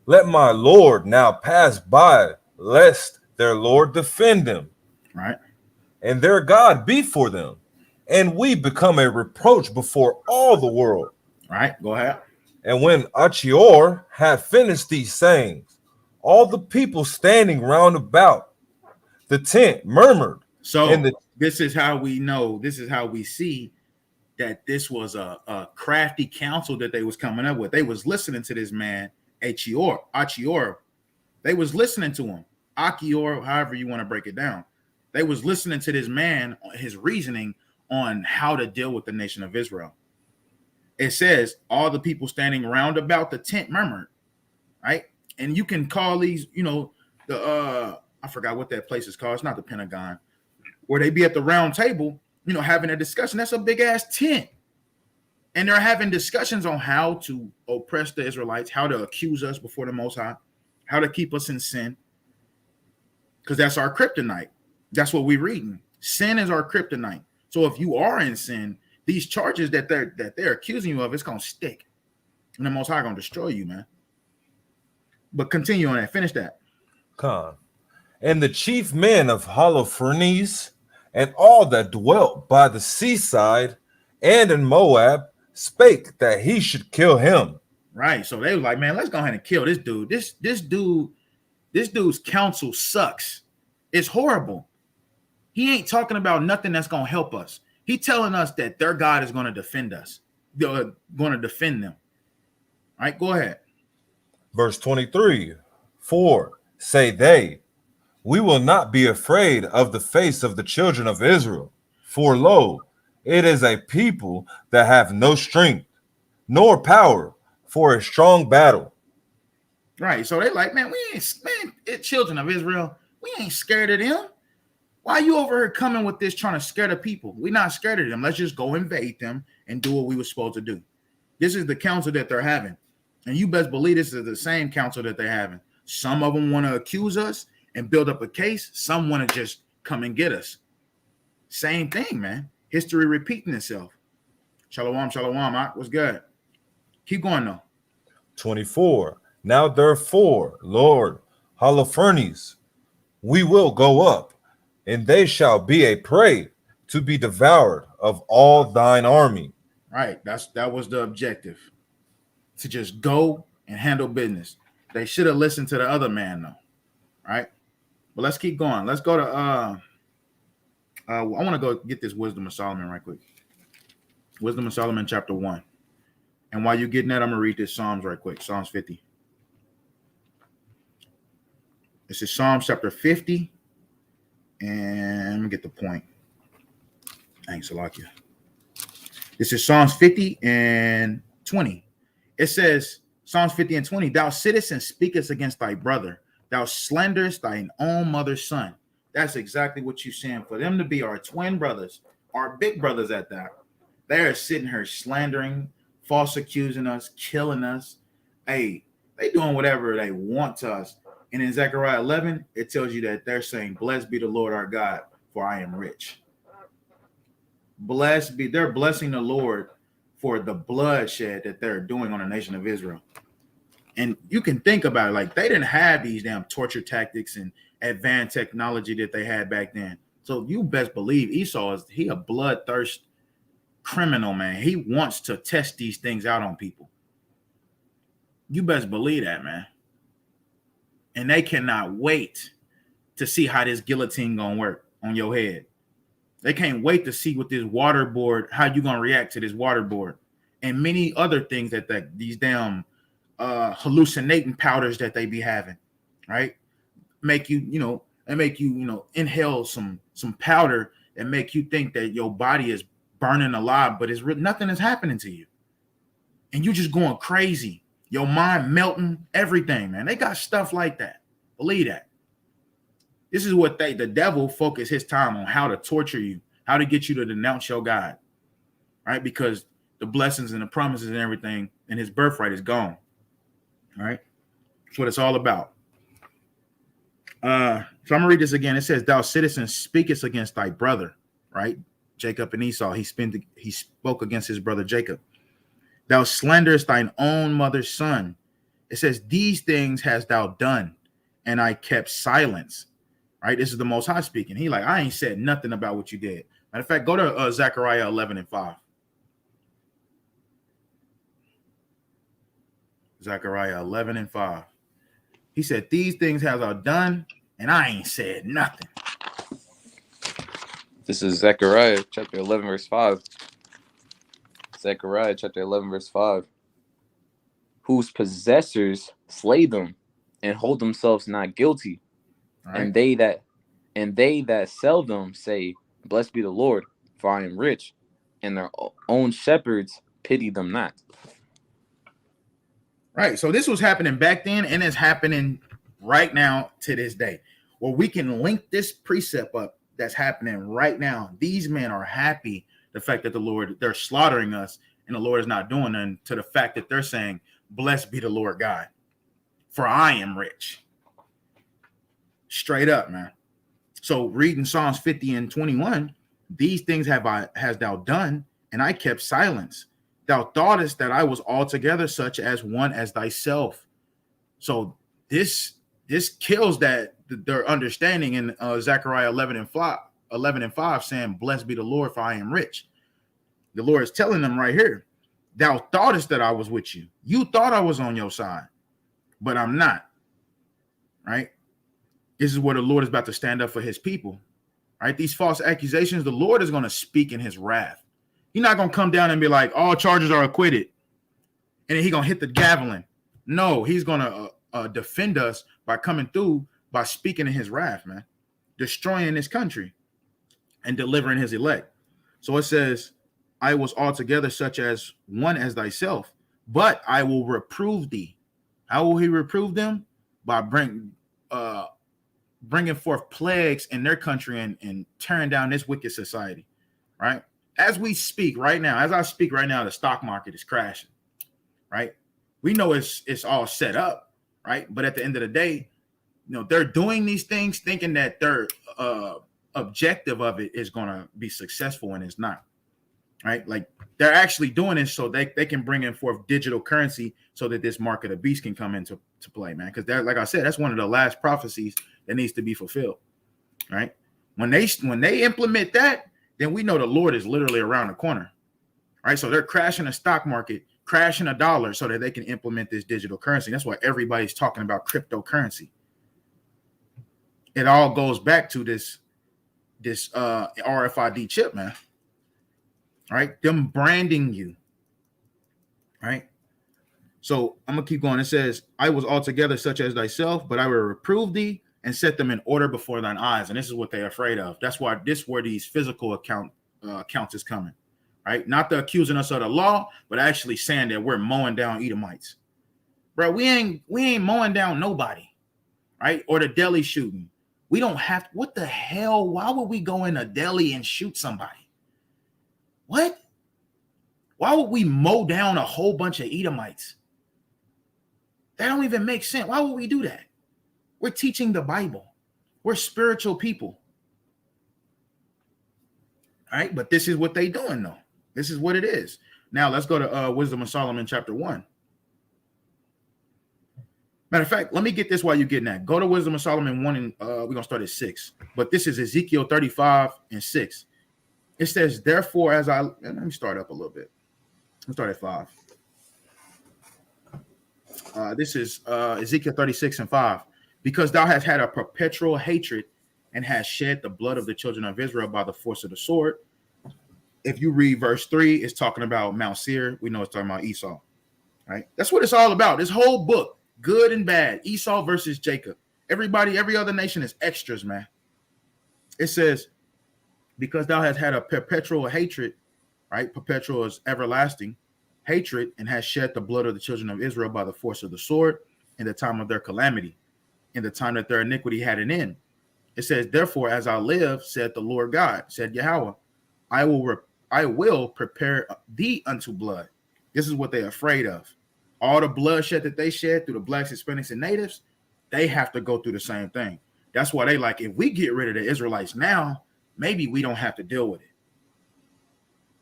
let my Lord now pass by, lest their Lord defend them. Right. And their God be for them, and we become a reproach before all the world. Right. Go ahead. And when Achior had finished these sayings, all the people standing round about the tent murmured. So And this is how we know, this is how we see that this was a crafty counsel that they was coming up with. They was listening to this man, Achior. They was listening to him. Achior, however you want to break it down. They was listening to this man, his reasoning on how to deal with the nation of Israel. It says, all the people standing round about the tent murmured, right? And you can call these, I forgot what that place is called. It's not the Pentagon, where they be at the round table, having a discussion. That's a big ass tent. And they're having discussions on how to oppress the Israelites, how to accuse us before the Most High, how to keep us in sin. Because that's our kryptonite. That's what we're reading. Sin is our kryptonite. So if you are in sin, these charges that they're accusing you of, it's gonna stick. And the Most High gonna destroy you, man. But continue on that. Finish that. Khan. And the chief men of Holofernes and all that dwelt by the seaside and in Moab spake that he should kill him. Right. So they was like, man, let's go ahead and kill this dude. This dude's counsel sucks. It's horrible. He ain't talking about nothing that's gonna help us. He telling us that their God is gonna defend us. They're gonna defend them. All right, go ahead. Verse 23. For say they, we will not be afraid of the face of the children of Israel. For lo, it is a people that have no strength, nor power for a strong battle. Right. So they like, man, children of Israel, we ain't scared of them. Why are you over here coming with this trying to scare the people? We're not scared of them. Let's just go invade them and do what we were supposed to do. This is the counsel that they're having. And you best believe this is the same counsel that they're having. Some of them want to accuse us and build up a case. Some want to just come and get us. Same thing, man. History repeating itself. Shalom, shalom. What's good? Keep going, though. 24. Now therefore, Lord, Holofernes, we will go up, and they shall be a prey to be devoured of all thine army. Right. That was the objective. To just go and handle business. They should have listened to the other man, though. Right. But let's keep going. Let's go to I want to go get this Wisdom of Solomon right quick. Wisdom of Solomon, chapter 1. And while you're getting that, I'm gonna read this Psalms right quick. Psalms 50. This is Psalms chapter 50. And let me get the point. Thanks, Salakia. This is Psalms 50 and 20. It says, Psalms 50 and 20, thou sittest and speakest against thy brother. Thou slanderest thine own mother's son. That's exactly what you're saying. For them to be our twin brothers, our big brothers at that, they're sitting here slandering, false accusing us, killing us. Hey, they doing whatever they want to us. And in Zechariah 11, it tells you that they're saying, blessed be the Lord our God, for I am rich. They're blessing the Lord for the bloodshed that they're doing on the nation of Israel. And you can think about it, like they didn't have these damn torture tactics and advanced technology that they had back then. So you best believe Esau he a bloodthirst criminal, man. He wants to test these things out on people. You best believe that, man. And they cannot wait to see how this guillotine gonna work on your head. They can't wait to see what this waterboard, how you gonna react to this waterboard, and many other things that these damn hallucinating powders that they be having, right? Make you, inhale some powder and make you think that your body is burning alive, but nothing is happening to you, and you just going crazy. Your mind melting, everything, man. They got stuff like that. Believe that. This is what the devil focus his time on, how to torture you, how to get you to denounce your God, right? Because the blessings and the promises and everything and his birthright is gone, all right? That's what it's all about. So I'm going to read this again. It says, thou citizen speakest against thy brother, right? Jacob and Esau. He spoke against his brother Jacob. Thou slanderest thine own mother's son. It says, these things hast thou done, and I kept silence. Right? This is the Most High speaking. He like, I ain't said nothing about what you did. Matter of fact, go to Zechariah 11 and 5. Zechariah 11 and 5. He said, these things have I done, and I ain't said nothing. This is Zechariah chapter 11, verse 5. Zechariah chapter 11, verse 5. Whose possessors slay them and hold themselves not guilty. All right. And they that sell them say, blessed be the Lord, for I am rich, and their own shepherds pity them not. Right. So this was happening back then, and it's happening right now to this day. Well, we can link this precept up that's happening right now. These men are happy the fact that they're slaughtering us, and the Lord is not doing nothing, to the fact that they're saying, blessed be the Lord God, for I am rich. Straight up, man. So reading Psalms 50 and 21, these things has thou done, and I kept silence. Thou thoughtest that I was altogether such as one as thyself. So this kills that their understanding in Zechariah 11 and 5, saying, blessed be the Lord, for I am rich. The Lord is telling them right here, thou thoughtest that I was with you. You thought I was on your side, but I'm not. Right? This is where the Lord is about to stand up for his people. Right? These false accusations, the Lord is going to speak in his wrath. He's not going to come down and be like, all charges are acquitted, and then he's going to hit the javelin. No, he's going to defend us by coming through, by speaking in his wrath, man, destroying this country and delivering his elect. So it says, I was altogether such as one as thyself, but I will reprove thee. How will he reprove them? By bringing forth plagues in their country and tearing down this wicked society, right? As we speak right now, as I speak right now, the stock market is crashing, right? We know it's all set up, right? But at the end of the day, they're doing these things thinking that their objective of it is going to be successful, and it's not, right? Like, they're actually doing this so they can bring in forth digital currency so that this market of beast can come into play, man. Because like I said, that's one of the last prophecies that needs to be fulfilled, right? When they implement that, then we know the Lord is literally around the corner, right? So they're crashing the stock market, crashing a dollar so that they can implement this digital currency. That's why everybody's talking about cryptocurrency. It all goes back to this RFID chip, man. Right? Them branding you. Right? So I'm going to keep going. It says, I was altogether such as thyself, but I will reprove thee and set them in order before thine eyes. And this is what they're afraid of. That's why where these physical accounts is coming. Right? Not the accusing us of the law, but actually saying that we're mowing down Edomites. Bro, we ain't mowing down nobody. Right? Or the deli shooting. We don't have, what the hell? Why would we go in a deli and shoot somebody? What? Why would we mow down a whole bunch of Edomites? That don't even make sense. Why would we do that? We're teaching the Bible. We're spiritual people. All right, but this is what they doing, though. This is what it is. Now, let's go to Wisdom of Solomon, chapter 1. Matter of fact, let me get this while you're getting that. Go to Wisdom of Solomon 1, and we're going to start at 6. But this is Ezekiel 35 and 6. It says, therefore, let me start up a little bit. Let's start at 5. This is Ezekiel 36 and 5. Because thou hast had a perpetual hatred and hast shed the blood of the children of Israel by the force of the sword. If you read verse 3, it's talking about Mount Seir. We know it's talking about Esau. Right? That's what it's all about. This whole book, good and bad, Esau versus Jacob. Everybody, every other nation is extras, man. It says, because thou hast had a perpetual hatred, right? Perpetual is everlasting hatred, and has shed the blood of the children of Israel by the force of the sword in the time of their calamity, in the time that their iniquity had an end. It says, therefore, as I live, said the Lord God, said Yahweh, I will prepare thee unto blood. This is what they're afraid of. All the bloodshed that they shed through the blacks, Hispanics, and natives, they have to go through the same thing. That's why they like, if we get rid of the Israelites now, maybe we don't have to deal with it.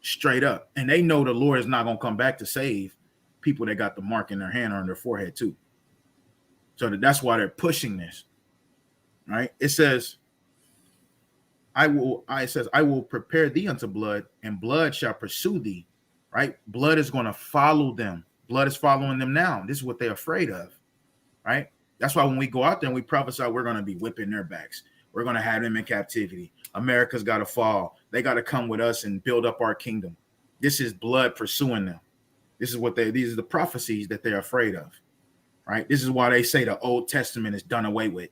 Straight up. And they know the Lord is not going to come back to save people that got the mark in their hand or on their forehead too. So that's why they're pushing this. Right? It says, I will prepare thee unto blood, and blood shall pursue thee. Right? Blood is going to follow them. Blood is following them now. This is what they're afraid of, right? That's why when we go out there and we prophesy, we're going to be whipping their backs. We're going to have them in captivity. America's got to fall. They got to come with us and build up our kingdom. This is blood pursuing them. This is what these are the prophecies that they're afraid of, right? This is why they say the Old Testament is done away with,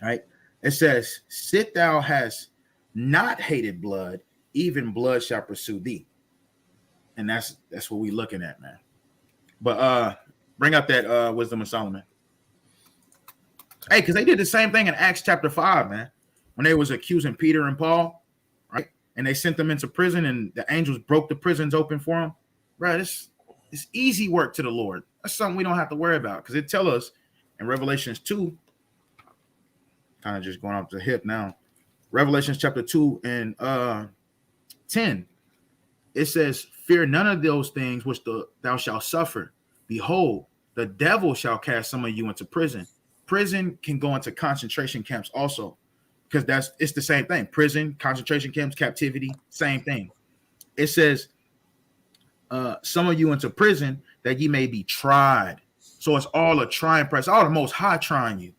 right? It says, sit thou hast not hated blood, even blood shall pursue thee. And that's what we're looking at, man. But bring up that Wisdom of Solomon. Hey, because they did the same thing in Acts chapter 5, man, when they was accusing Peter and Paul, right? And they sent them into prison, and the angels broke the prisons open for them. Right, it's easy work to the Lord. That's something we don't have to worry about, because it tells us in Revelations 2, kind of just going off the hip now. Revelations chapter 2 and 10, it says, fear none of those things which thou shalt suffer. Behold, the devil shall cast some of you into prison. Prison can go into concentration camps also, because it's the same thing. Prison, concentration camps, captivity, same thing. It says, some of you into prison that ye may be tried. So it's all a trying process, all the Most High trying you,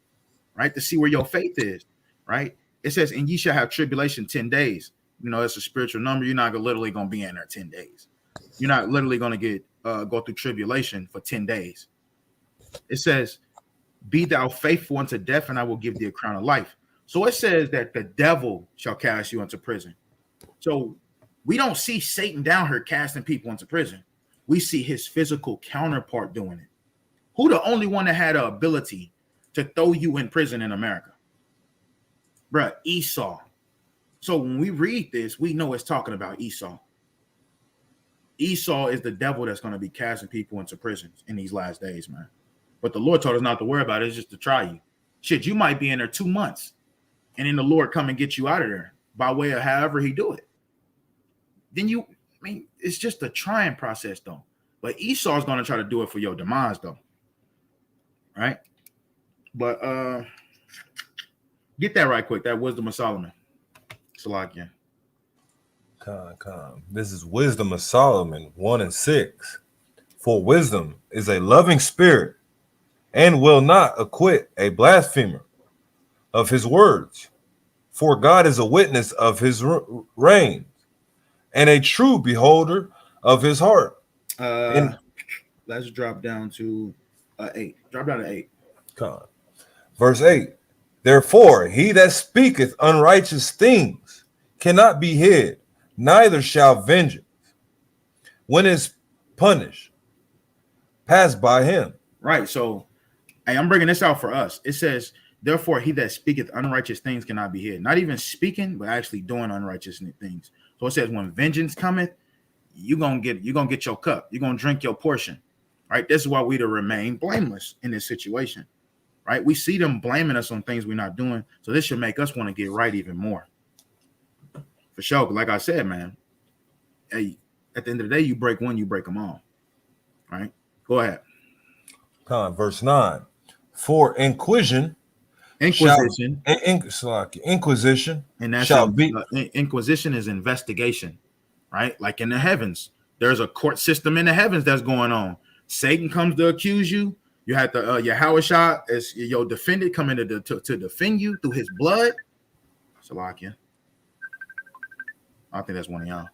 right? To see where your faith is, right? It says, and ye shall have tribulation 10 days. You know, it's a spiritual number. You're not literally going to be in there 10 days. You're not literally going to get go through tribulation for 10 days. It says, be thou faithful unto death, and I will give thee a crown of life. So it says that the devil shall cast you into prison. So we don't see Satan down here casting people into prison. We see his physical counterpart doing it. Who the only one that had the ability to throw you in prison in America? Bruh, Esau. So when we read this, we know it's talking about Esau. Esau is the devil that's going to be casting people into prisons in these last days, man. But the Lord told us not to worry about it. It's just to try you. Shit, you might be in there 2 months, and then the Lord come and get you out of there by way of however he do it. Then it's just a trying process, though. But Esau's going to try to do it for your demise, though. Right? But get that right quick. That Wisdom of Solomon. Salakia. This is Wisdom of Solomon 1 and 6. For wisdom is a loving spirit, and will not acquit a blasphemer of his words. For God is a witness of his reign, and a true beholder of his heart. Let's drop down to 8. Drop down to 8. Verse 8. Therefore, he that speaketh unrighteous things cannot be hid, neither shall vengeance, when it's punished, pass by him. Right. So, hey, I'm bringing this out for us. It says, therefore, he that speaketh unrighteous things cannot be hid. Not even speaking, but actually doing unrighteous things. So it says, when vengeance cometh, you're gonna get your cup. You're gonna drink your portion. Right. This is why we to remain blameless in this situation. Right. We see them blaming us on things we're not doing. So this should make us want to get right even more. For sure. Like I said, man, hey, at the end of the day, you break one, you break them all. Right. Go ahead. Verse 9. For inquisition, and that shall be. Inquisition is investigation, right? Like in the heavens, there's a court system in the heavens that's going on. Satan comes to accuse you. You have to Yahushua as your defendant coming to defend you through his blood. Salakia. I think that's one of y'all.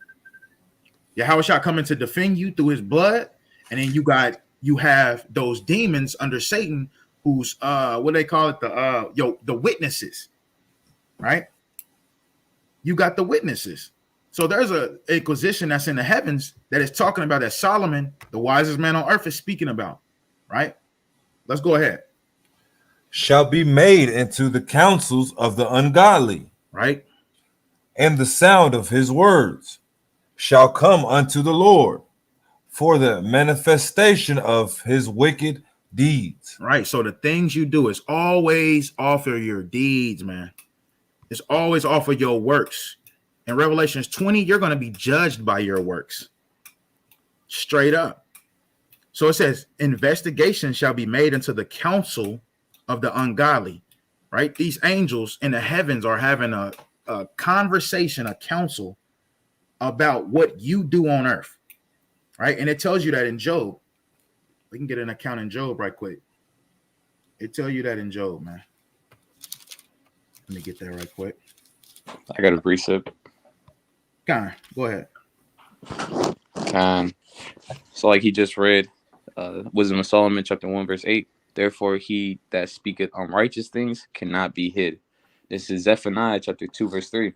Yahushua coming to defend you through his blood, and then you have those demons under Satan who's what they call it, the witnesses, right? You got the witnesses. So there's a inquisition that's in the heavens that is talking about that Solomon, the wisest man on earth, is speaking about, right? Let's go ahead. Shall be made into the counsels of the ungodly, right? And the sound of his words shall come unto the Lord for the manifestation of his wicked deeds. Right. So the things you do is always offer your deeds, man. It's always offer your works. In Revelations 20, you're going to be judged by your works. Straight up. So it says, investigation shall be made into the counsel of the ungodly, right? These angels in the heavens are having a conversation, a counsel about what you do on earth, right? And it tells you that in Job, We can get an account in Job right quick. It tell you that in Job, man. Let me get that right quick. I got a precept. Go ahead. So like he just read Wisdom of Solomon chapter 1 verse 8. Therefore he that speaketh unrighteous things cannot be hid. This is Zephaniah chapter 2 verse 3.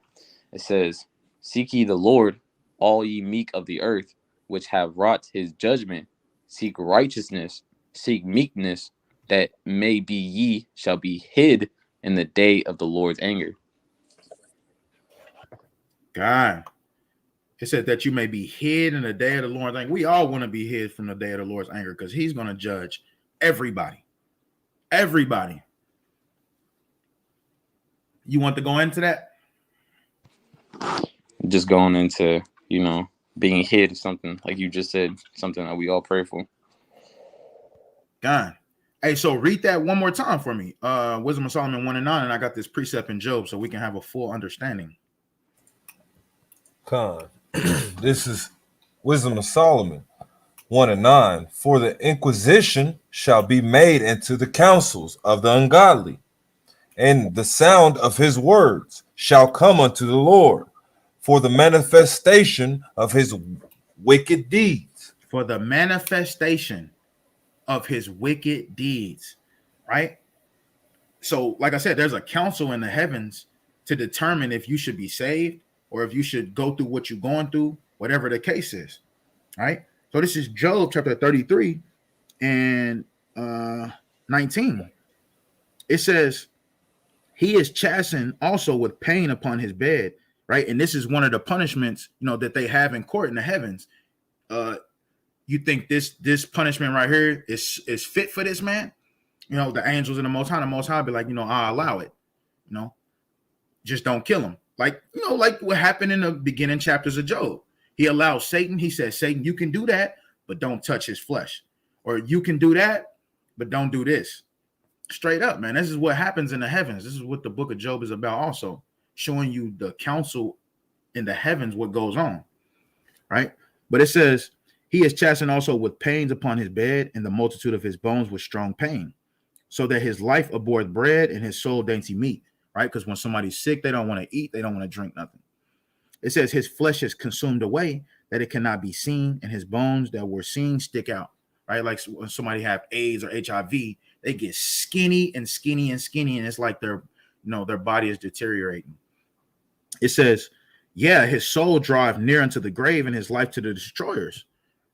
It says, seek ye the Lord, all ye meek of the earth, which have wrought his judgment. Seek righteousness, seek meekness, that may be ye shall be hid in the day of the Lord's anger. God. It said that you may be hid in the day of the Lord's anger. We all want to be hid from the day of the Lord's anger because he's going to judge everybody. Everybody. You want to go into that? Just going into, being hid is something, like you just said, something that we all pray for. God. Hey, so read that one more time for me. Wisdom of Solomon 1 and 9, and I got this precept in Job so we can have a full understanding. Con. This is Wisdom of Solomon 1 and 9. For the inquisition shall be made into the counsels of the ungodly, and the sound of his words shall come unto the Lord, for the manifestation of his wicked deeds. For the manifestation of his wicked deeds, right? So, like I said, there's a council in the heavens to determine if you should be saved or if you should go through what you're going through, whatever the case is, right? So this is Job chapter 33 and 19. It says, he is chastened also with pain upon his bed, right? And this is one of the punishments, that they have in court in the heavens. You think this punishment right here is fit for this man? The angels in the Most High be like, I'll allow it. Just don't kill him. Like what happened in the beginning chapters of Job. He allowed Satan. He said, Satan, you can do that, but don't touch his flesh. Or you can do that, but don't do this. Straight up, man. This is what happens in the heavens. This is what the book of Job is about also, showing you the counsel in the heavens, what goes on, right? But it says, he is chastened also with pains upon his bed, and the multitude of his bones with strong pain, so that his life abhorreth bread and his soul dainty meat, right? Because when somebody's sick, they don't want to eat, they don't want to drink nothing. It says his flesh is consumed away, that it cannot be seen, and his bones that were seen stick out, right? Like when somebody have AIDS or HIV, they get skinny and skinny and skinny, and it's like their body is deteriorating. It says, yeah, his soul drive near unto the grave, and his life to the destroyers,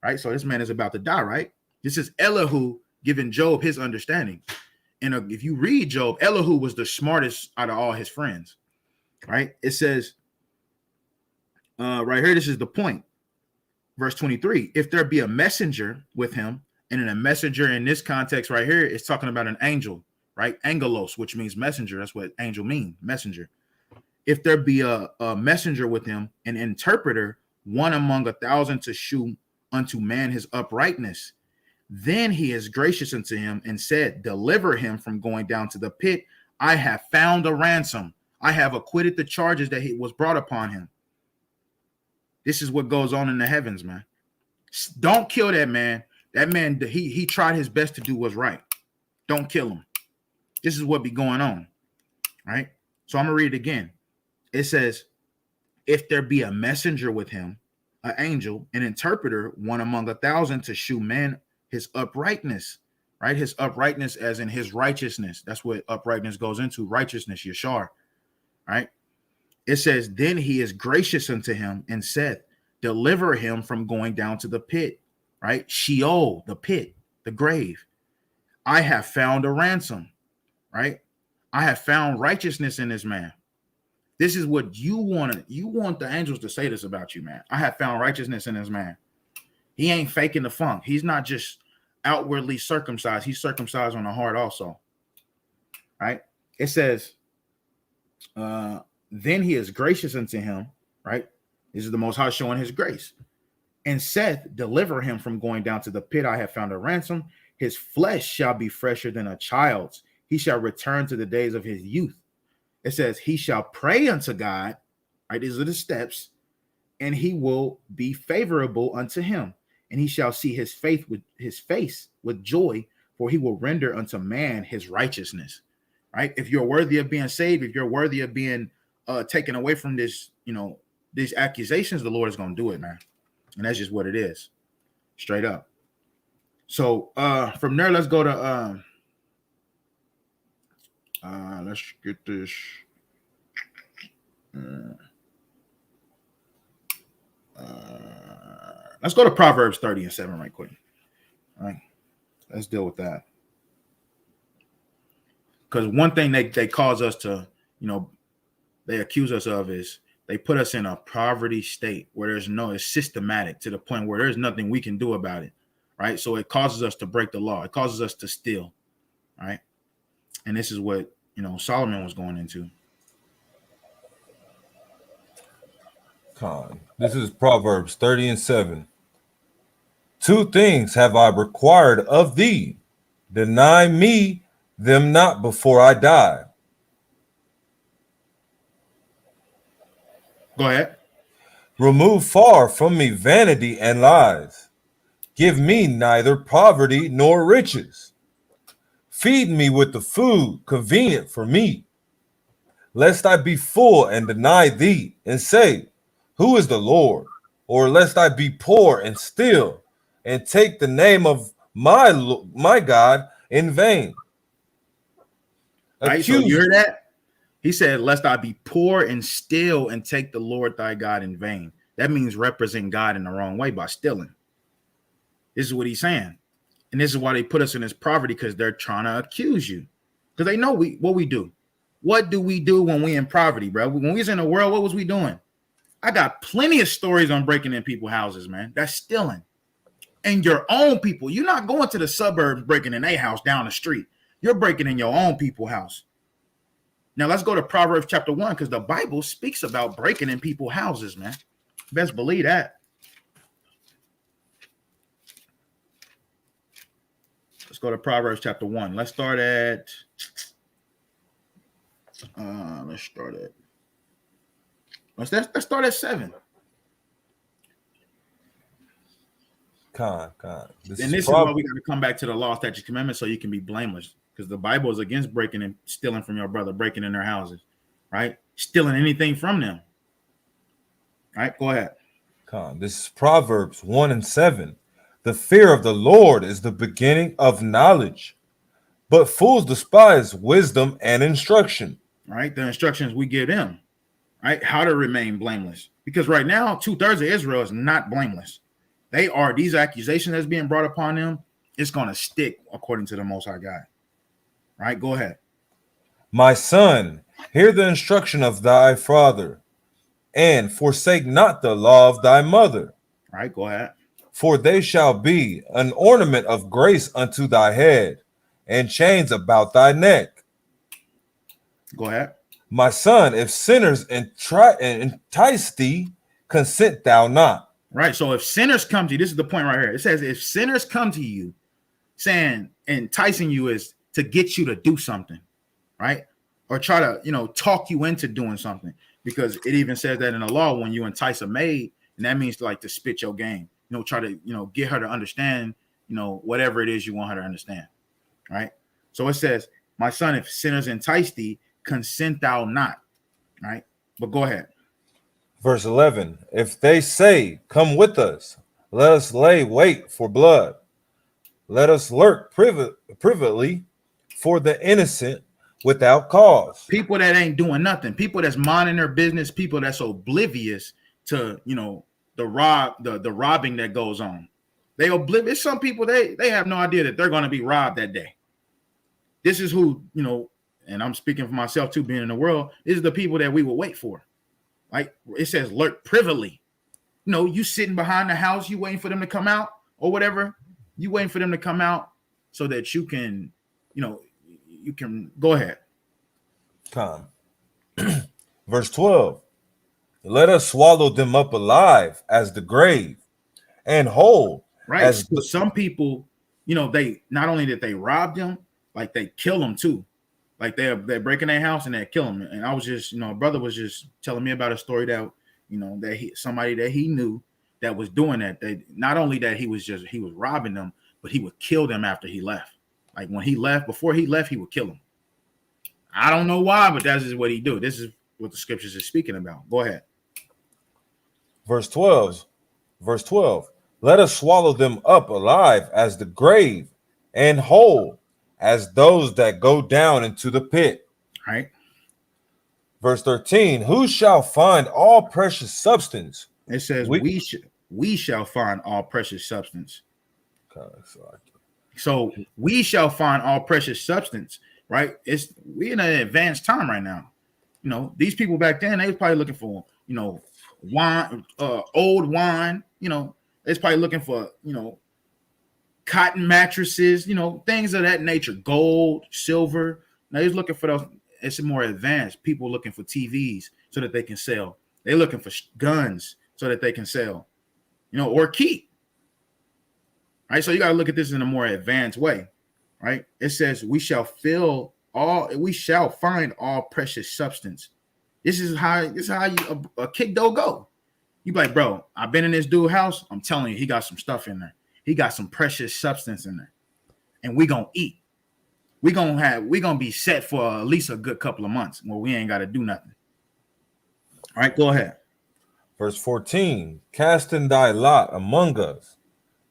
right? So this man is about to die, right? This is Elihu giving Job his understanding. And if you read Job, Elihu was the smartest out of all his friends, right? It says, right here, this is the point. Verse 23, if there be a messenger with him, and in a messenger in this context right here, it's talking about an angel, right? Angelos, which means messenger. That's what angel means, messenger. If there be a messenger with him, an interpreter, one among 1,000 to shew unto man his uprightness, then he is gracious unto him and said, deliver him from going down to the pit. I have found a ransom. I have acquitted the charges that he was brought upon him. This is what goes on in the heavens, man. Don't kill that man. That man, he tried his best to do what's right. Don't kill him. This is what be going on, right? So I'm going to read it again. It says, if there be a messenger with him, an angel, an interpreter, one among 1,000 to shew man his uprightness, right? His uprightness as in his righteousness. That's what uprightness goes into, righteousness, yashar, right? It says, then he is gracious unto him and said, deliver him from going down to the pit, right? Sheol, the pit, the grave. I have found a ransom, right? I have found righteousness in this man. This is what you want. You want the angels to say this about you, man. I have found righteousness in this man. He ain't faking the funk. He's not just outwardly circumcised. He's circumcised on the heart also, right? It says, then he is gracious unto him, right? This is the Most High showing his grace. And saith, deliver him from going down to the pit. I have found a ransom. His flesh shall be fresher than a child's. He shall return to the days of his youth. It says, he shall pray unto God, right? These are the steps, and he will be favorable unto him. and he shall see his face with joy, for he will render unto man his righteousness. Right? If you're worthy of being saved, if you're worthy of being taken away from this, these accusations, the Lord is going to do it, man. And that's just what it is, straight up. So from there, let's go to let's get this. Let's go to Proverbs 30:7 right quick. All right, let's deal with that. Because one thing they cause us to, they accuse us of is they put us in a poverty state where it's systematic to the point where there's nothing we can do about it, right? So it causes us to break the law. It causes us to steal, right? And this is what, Solomon was going into. This is Proverbs 30:7. 2 things have I required of thee. Deny me them not before I die. Go ahead. Remove far from me vanity and lies. Give me neither poverty nor riches. Feed me with the food convenient for me, lest I be full and deny thee, and say, who is the Lord? Or lest I be poor and steal, and take the name of my God in vain. Right, so you hear that? He said, lest I be poor and steal and take the Lord thy God in vain. That means represent God in the wrong way by stealing. This is what he's saying. And this is why they put us in this poverty, because they're trying to accuse you. Because they know what we do. What do we do when we in poverty, bro? When we was in the world, what was we doing? I got plenty of stories on breaking in people's houses, man. That's stealing. And your own people. You're not going to the suburbs breaking in a house down the street. You're breaking in your own people's house. Now let's go to Proverbs chapter 1, because the Bible speaks about breaking in people's houses, man. Best believe that. Let's go to Proverbs chapter 1. Let's start at let's start at 7. This is why we got to come back to the law, statutes, commandments, so you can be blameless. Because the Bible is against breaking and stealing from your brother, breaking in their houses, right? Stealing anything from them. All right, go ahead. This is Proverbs 1:7. The fear of the Lord is the beginning of knowledge, but fools despise wisdom and instruction. Right, the instructions we give them, right? How to remain blameless. Because right now, 2/3 of Israel is not blameless. They are, these accusations that's being brought upon them, it's going to stick according to the Most High God. Right, go ahead. My son, hear the instruction of thy father, and forsake not the law of thy mother. Right, go ahead. For they shall be an ornament of grace unto thy head, and chains about thy neck. Go ahead. My son, if sinners entice thee, consent thou not. Right, so if sinners come to you, this is the point right here. It says, if sinners come to you, saying, enticing you is to get you to do something, right? Or try to, talk you into doing something. Because it even says that in the law, when you entice a maid, and that means to spit your game. Try to, get her to understand, whatever it is you want her to understand, right? So it says, my son, if sinners entice thee, consent thou not, right? But go ahead. Verse 11, if they say, come with us, let us lay wait for blood. Let us lurk privately for the innocent without cause. People that ain't doing nothing, people that's minding their business, people that's oblivious to, the robbing that goes on. They oblivious. Some people, they have no idea that they're going to be robbed that day. This is who, and I'm speaking for myself too, being in the world, this is the people that we will wait for. Like it says, lurk privately. You sitting behind the house, you waiting for them to come out or whatever. You waiting for them to come out so that you can, you can go ahead. Verse 12. Let us swallow them up alive as the grave and whole. Right. So some people, they not only that they robbed them, like they kill them too. Like they're breaking their house and they kill them. And I was just, a brother was just telling me about a story that, that somebody that he knew that was doing that. They not only that he was robbing them, but he would kill them after he left. Like when he left, before he left, he would kill them. I don't know why, but that's just what he do. This is what the scriptures are speaking about. Go ahead. Verse 12. Let us swallow them up alive as the grave, and whole as those that go down into the pit. All right. Verse 13. Who shall find all precious substance? It says we shall find all precious substance. So we shall find all precious substance, right? We in an advanced time right now. You know, these people back then, they was probably looking for, you know, wine, old wine, you know, it's probably looking for, you know, cotton mattresses, you know, things of that nature, gold, silver. Now he's looking for those. It's more advanced. People looking for TVs so that they can sell. They're looking for guns so that they can sell, you know, or keep. Right. So you got to look at this in a more advanced way. Right. It says we shall find all precious substance. This is how you a kick dough go. You be like, bro, I've been in this dude's house. I'm telling you, he got some stuff in there. He got some precious substance in there. And we gonna eat. We gonna be set for at least a good couple of months where we ain't got to do nothing. All right, go ahead. Verse 14, cast in thy lot among us.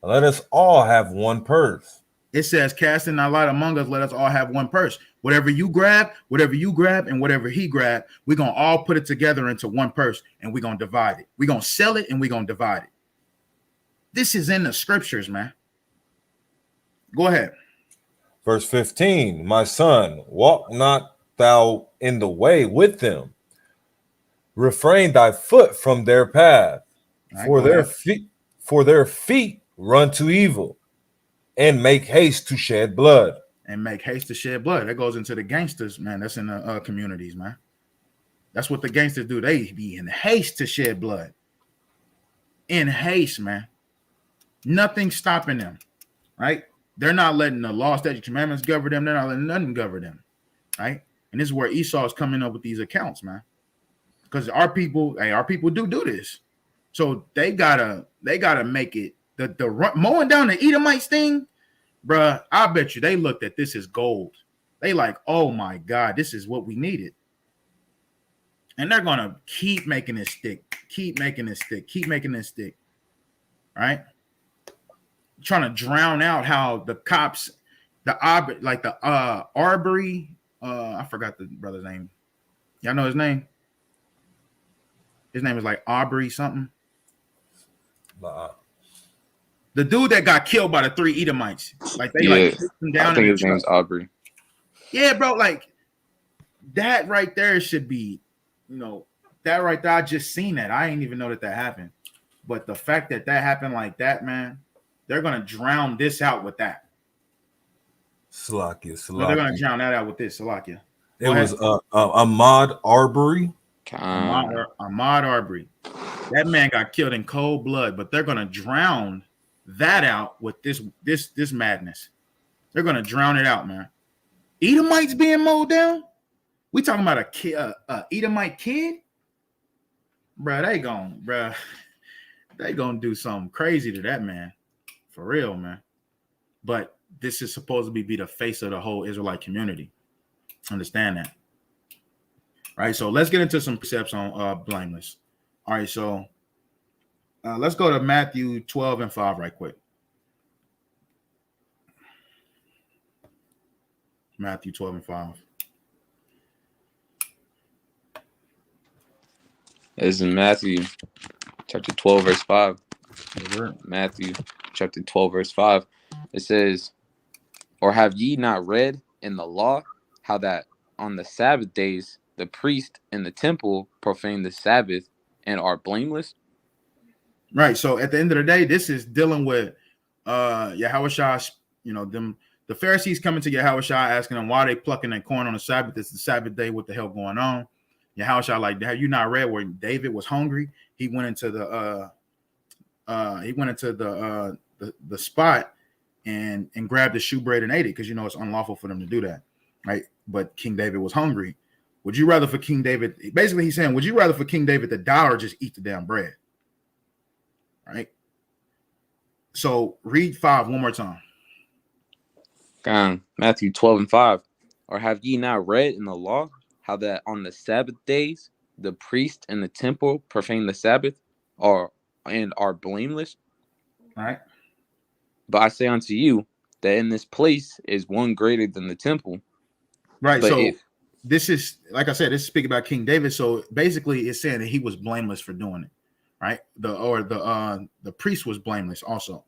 Let us all have one purse. It says, cast in thy lot among us, let us all have one purse. Whatever you grab, and whatever he grabbed, we're going to all put it together into one purse, and we're going to divide it. We're going to sell it, and we're going to divide it. This is in the scriptures, man. Go ahead. Verse 15, my son, walk not thou in the way with them. Refrain thy foot from their path, Right, for their feet run to evil, and make haste to shed blood. And make haste to shed blood. That goes into the gangsters, man. That's in the communities, man. That's what the gangsters do. They be in haste to shed blood. In haste, man. Nothing stopping them, right? They're not letting the law, statute, commandments govern them. They're not letting nothing govern them, right? And this is where Esau is coming up with these accounts, man. Because our people do this. So they gotta make it. The mowing down the Edomites thing, bruh, I bet you they looked at this as gold. They like, oh my God, this is what we needed. And they're gonna keep making this stick, right? Trying to drown out how the cops, Arbery, I forgot the brother's name. Y'all know his name? His name is like Aubrey something. The dude that got killed by the 3 Edomites, like they took him down. I think his name's Aubrey. Yeah, bro, like that right there should be, you know, that right there. I just seen that. I ain't even know that happened. But the fact that happened like that, man, they're gonna drown this out with that. Salakia. They're gonna drown that out with this. Salakia. It was Ahmad Arbery. Ahmad Arbery. That man got killed in cold blood, but they're gonna drown that out with this madness. They're gonna drown it out, man. Edomites being mowed down. We talking about a kid, Edomite kid, bro. They gonna do something crazy to that man, for real, man. But this is supposed to be the face of the whole Israelite community. Understand that, right? So let's get into some precepts on blameless. All right, so let's go to Matthew 12:5 right quick. Matthew 12:5. It's in Matthew chapter 12, verse 5. Mm-hmm. Matthew chapter 12, verse 5. It says, or have ye not read in the law how that on the Sabbath days the priest in the temple profane the Sabbath and are blameless? Right. So at the end of the day, this is dealing with Yahushua, you know, the Pharisees coming to Yahushua asking them why they plucking their corn on the Sabbath. It's the Sabbath day. What the hell going on? Yahushua, like, have you not read where David was hungry? He went into the spot and grabbed the shewbread and ate it, because you know it's unlawful for them to do that, right? But King David was hungry. Would you rather for King David? Basically, he's saying, would you rather for King David to die or just eat the damn bread? right? So read 5 one more time. Matthew 12:5. Or have ye not read in the law how that on the Sabbath days the priest in the temple profane the Sabbath and are blameless? All right. But I say unto you that in this place is one greater than the temple. Right. But So this is, like I said, this is speaking about King David. So basically it's saying that he was blameless for doing it, right? The priest was blameless also,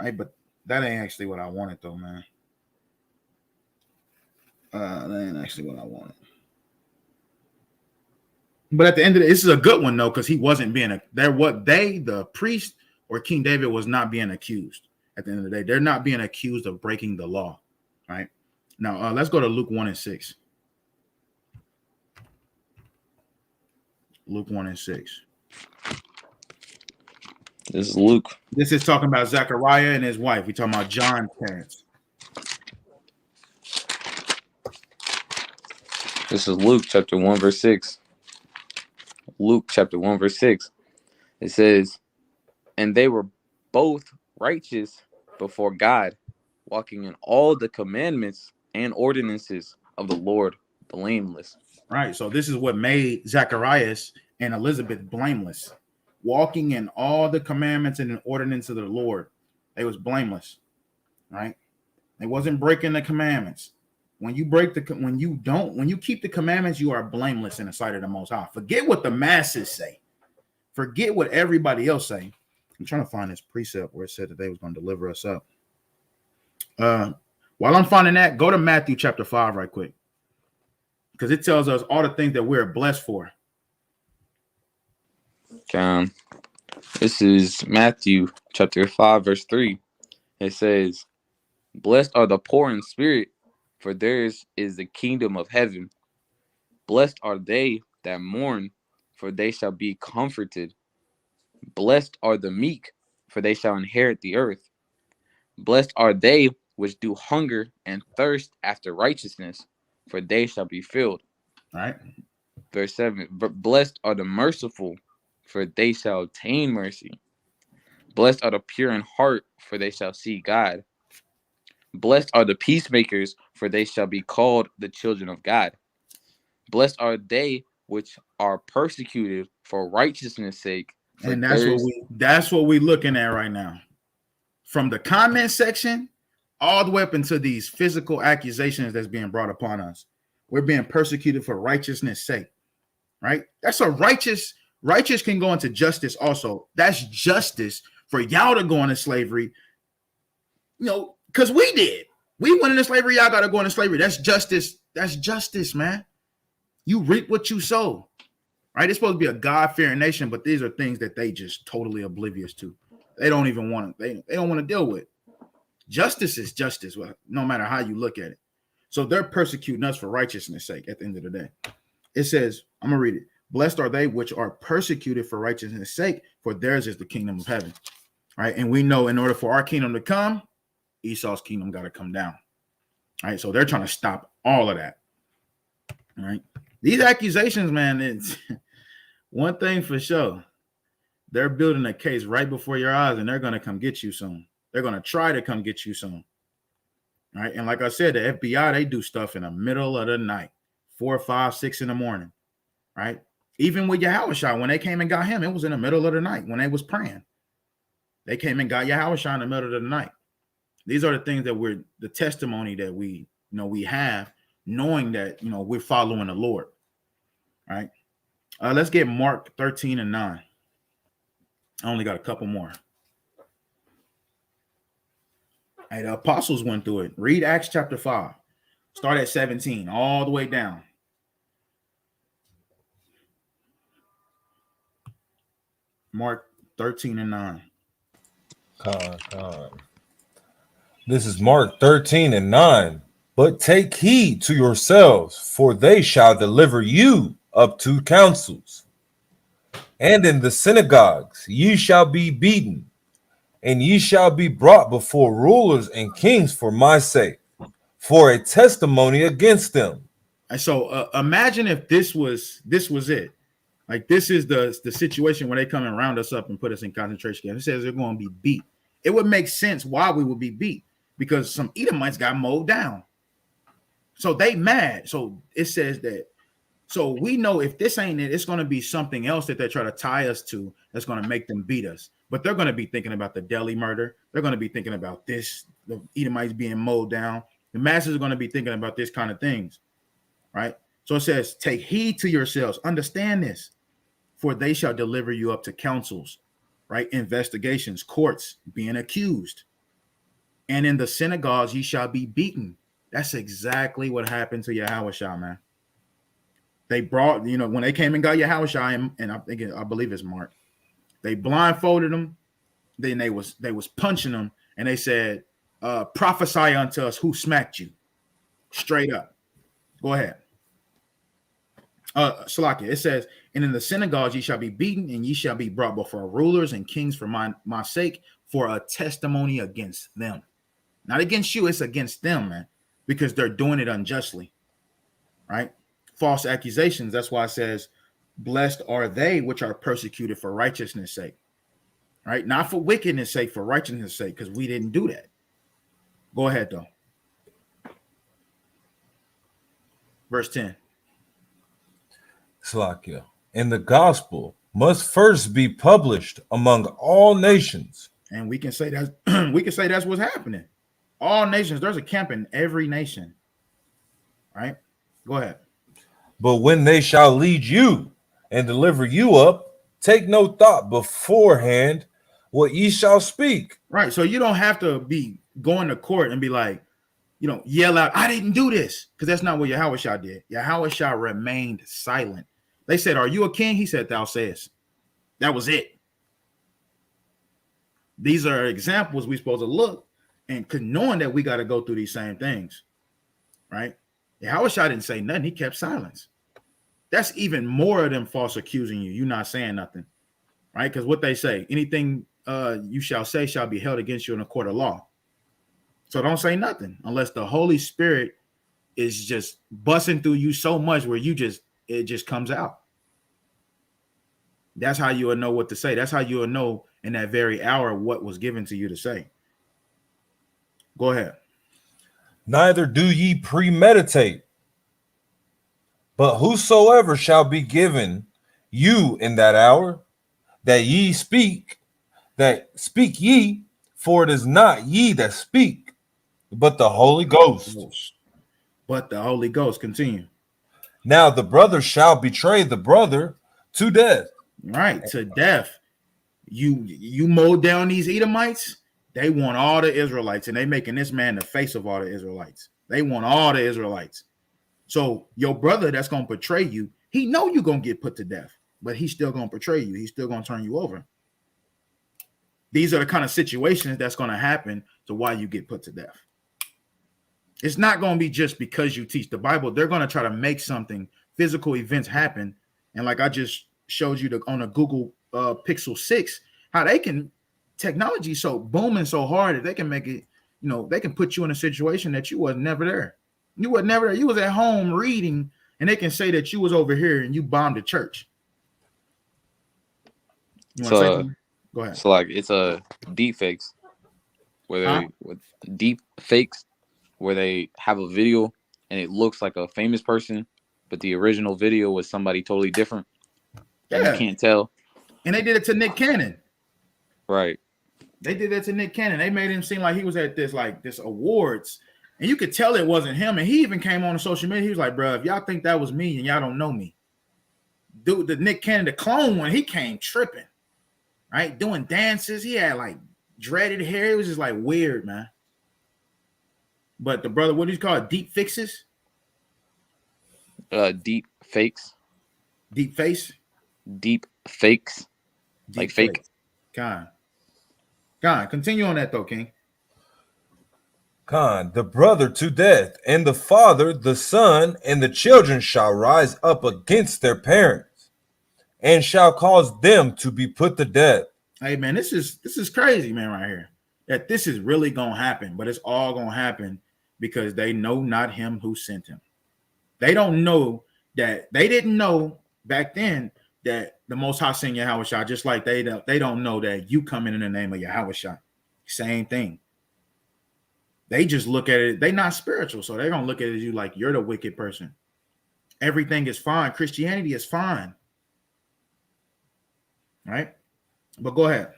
right? But that ain't actually what I wanted though, man. That ain't actually what I wanted. But at the end of this is a good one though, because he wasn't being the priest or King David was not being accused. At the end of the day, they're not being accused of breaking the law, right? Now let's go to Luke 1:6. Luke 1:6. This is Luke. This is talking about Zechariah and his wife. We're talking about John's parents. This is Luke chapter 1 verse 6. Luke chapter 1 verse 6. It says, and they were both righteous before God, walking in all the commandments and ordinances of the Lord blameless. Right. So this is what made Zacharias and Elizabeth blameless. Walking in all the commandments and the ordinances of the Lord. They was blameless. Right. They wasn't breaking the commandments. When you keep the commandments, you are blameless in the sight of the Most High. Forget what the masses say. Forget what everybody else say. I'm trying to find this precept where it said that they was going to deliver us up. While I'm finding that, go to Matthew chapter 5 right quick. Because it tells us all the things that we're blessed for. This is Matthew chapter 5 verse 3. It says, blessed are the poor in spirit, for theirs is the kingdom of heaven. Blessed are they that mourn, for they shall be comforted. Blessed are the meek, for they shall inherit the earth. Blessed are they which do hunger and thirst after righteousness, for they shall be filled. All right. Verse 7. Blessed are the merciful, for they shall obtain mercy. Blessed are the pure in heart, for they shall see God. Blessed are the peacemakers, for they shall be called the children of God. Blessed are they which are persecuted for righteousness' sake. And that's what we're looking at right now. From the comment section all the way up into these physical accusations that's being brought upon us. We're being persecuted for righteousness' sake. Right? That's a righteous can go into justice also. That's justice for y'all to go into slavery. You know, because we did. We went into slavery, y'all gotta go into slavery. That's justice. That's justice, man. You reap what you sow. Right? It's supposed to be a God-fearing nation, but these are things that they just totally oblivious to. They don't even want to, they don't want to deal with. Justice is justice, no matter how you look at it. So they're persecuting us for righteousness' sake at the end of the day. It says, I'm gonna read it. Blessed are they which are persecuted for righteousness' sake, for theirs is the kingdom of heaven. Right? And we know in order for our kingdom to come, Esau's kingdom got to come down. All right. So they're trying to stop all of that. All right. These accusations, man, it's one thing for sure. They're building a case right before your eyes, and they're going to come get you soon. They're going to try to come get you soon. All right. And like I said, the FBI, they do stuff in the middle of the night, 4, 5, 6 in the morning. Right. Even with Yahushua, when they came and got him, it was in the middle of the night when they was praying. They came and got Yahushua in the middle of the night. These are the things that we're the testimony that we have, knowing that we're following the Lord. All right. Let's get Mark 13:9. I only got a couple more. Hey, the apostles went through it. Read Acts chapter 5. Start at 17, all the way down. Mark 13:9. This is Mark 13:9. But take heed to yourselves, for they shall deliver you up to councils. And in the synagogues ye shall be beaten, and ye shall be brought before rulers and kings for my sake, for a testimony against them. And so imagine if this was it. Like this is the situation where they come and round us up and put us in concentration camps. It says they're going to be beat. It would make sense why we would be beat, because some Edomites got mowed down. So they mad. So it says that. So we know if this ain't it, it's going to be something else that they try to tie us to that's going to make them beat us. But they're going to be thinking about the Delhi murder. They're going to be thinking about this, the Edomites being mowed down. The masses are going to be thinking about this kind of things, right? So it says, take heed to yourselves. Understand this, for they shall deliver you up to councils, right? Investigations, courts, being accused. And in the synagogues, ye shall be beaten. That's exactly what happened to Yahushua, man. They brought, when they came and got Yahushua, and I believe it's Mark, they blindfolded him. Then they was punching him, and they said, prophesy unto us who smacked you. Straight up. Go ahead. Salakia, it says, and in the synagogues ye shall be beaten, and ye shall be brought before rulers and kings for my sake, for a testimony against them. Not against you, it's against them, man, because they're doing it unjustly, right? False accusations. That's why it says, blessed are they which are persecuted for righteousness' sake, right? Not for wickedness' sake, for righteousness' sake, because we didn't do that. Go ahead, though. Verse 10. Slakia. And the gospel must first be published among all nations. And we can say that's what's happening. All nations. There's a camp in every nation, right? Go ahead. But when they shall lead you and deliver you up, take no thought beforehand what ye shall speak. Right. So you don't have to be going to court and be like, yell out, I didn't do this. Because that's not what Yahushua did. Yahushua remained silent. They said, are you a king? He said, thou sayest. That was it. These are examples we're supposed to look and knowing that we got to go through these same things. Right. Yahushua didn't say nothing. He kept silence. That's even more of them false accusing you. You're not saying nothing. Right. Because what they say, anything you shall say shall be held against you in a court of law. So don't say nothing unless the Holy Spirit is just busting through you so much where it just comes out. That's how you will know what to say. That's how you will know in that very hour what was given to you to say. Go ahead. Neither do ye premeditate, but whosoever shall be given you in that hour, that ye speak ye, for it is not ye that speak, but the Holy Ghost. But the Holy Ghost. Continue. Now the brother shall betray the brother to death. Right, to death. You mow down these Edomites, they want all the Israelites, and they making this man the face of all the Israelites. They want all the Israelites. So your brother that's going to betray you, he know you're going to get put to death, but he's still going to betray you. He's still going to turn you over. These are the kind of situations that's going to happen to why you get put to death. It's not going to be just because you teach the Bible. They're going to try to make something, physical events happen. And like I just showed you on a Google Pixel 6, how they can, technology so booming so hard that they can make it, they can put you in a situation that you was never there. You were never there. You was at home reading, and they can say that you was over here and you bombed the church. You want to say something? Go ahead. So like it's a deep fakes where they have a video and it looks like a famous person, but the original video was somebody totally different. Yeah. You can't tell. And they did it to Nick Cannon. Right. They did that to Nick Cannon. They made him seem like he was at this awards, and you could tell it wasn't him. And he even came on social media. He was like, bro, if y'all think that was me and y'all don't know me. Dude, the Nick Cannon, the clone one, he came tripping, right? Doing dances. He had like dreaded hair. It was just like weird, man. But the brother, what do you call it? Deep fixes? Deep fakes. Deep face? Deep fakes. Deep like fake. God. Continue on that though, King. Khan, the brother to death, and the father, the son, and the children shall rise up against their parents, and shall cause them to be put to death. Hey man, this is crazy, man, right here. That this is really gonna happen, but it's all gonna happen because they know not him who sent him. They don't know that they didn't know back then that the Most High sent Yahushua, just like they don't know that you come in the name of Yahushua. Same thing. They just look at it. They're not spiritual, so they're gonna look at it as you like you're the wicked person. Everything is fine. Christianity is fine, right? But go ahead.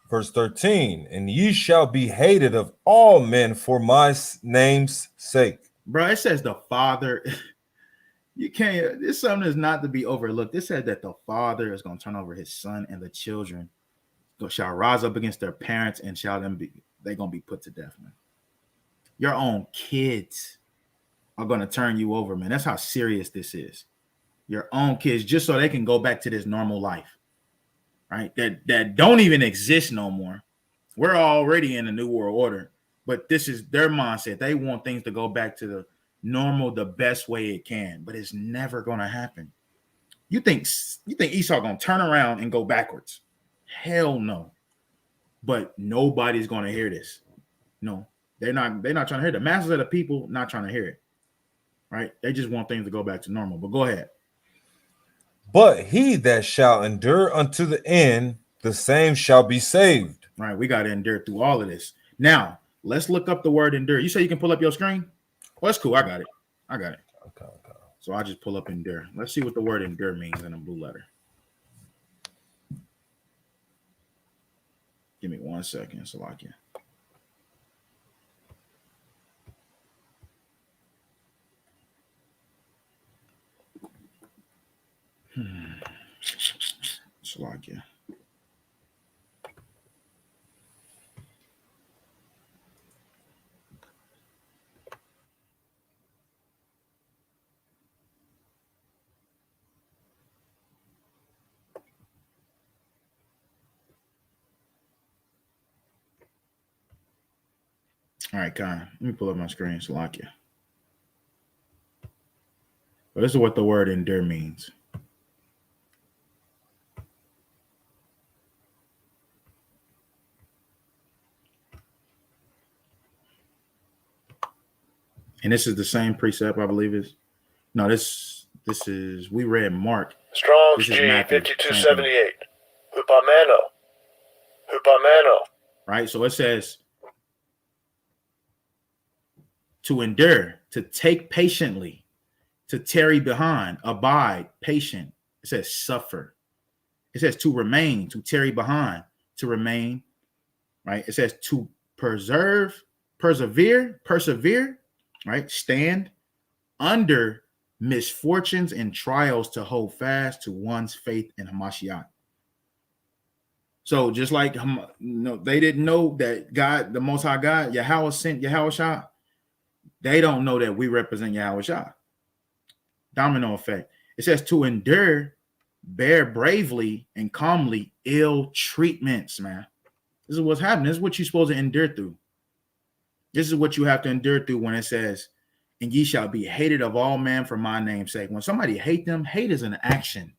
Verse 13, and ye shall be hated of all men for my name's sake. Bro, it says the Father. You can't. This something is not to be overlooked. It said that the Father is going to turn over his son, and the children shall rise up against their parents, and they're going to be put to death, man. Your own kids are going to turn you over, man. That's how serious this is. Your own kids, just so they can go back to this normal life, right? That don't even exist no more. We're already in a new world order, but this is their mindset. They want things to go back to the normal, the best way it can, but it's never going to happen. You think Esau going to turn around and go backwards? Hell no. But nobody's going to hear this. No. They're not trying to hear it. The masses of the people not trying to hear it. Right? They just want things to go back to normal. But go ahead. But he that shall endure unto the end, the same shall be saved. Right. We got to endure through all of this. Now, let's look up the word endure. You say you can pull up your screen? Well, that's cool. I got it. Okay. So I'll just pull up endure. Let's see what the word endure means in a blue letter. Give me 1 second, Salakia. Salakia. All right, Khan. Let me pull up my screen, Salakia. But this is what the word endure means. And this is the same precept, I believe is. No, this is, we read Mark. Strong's G 5278. Hupamano. Right? So it says to endure, to take patiently, to tarry behind, abide, patient. It says suffer. It says to remain, to tarry behind, to remain. Right? It says to persevere, right? Stand under misfortunes and trials, to hold fast to one's faith in Hamashiach. So just like they didn't know that God, the Most High God, Yahweh sent Yahushua, they don't know that we represent Yahushua. Domino effect. It says to endure, bear bravely and calmly ill treatments, man. This is what's happening. This is what you're supposed to endure through. This is what you have to endure through when it says, and ye shall be hated of all men for my name's sake. When somebody hate them, hate is an action.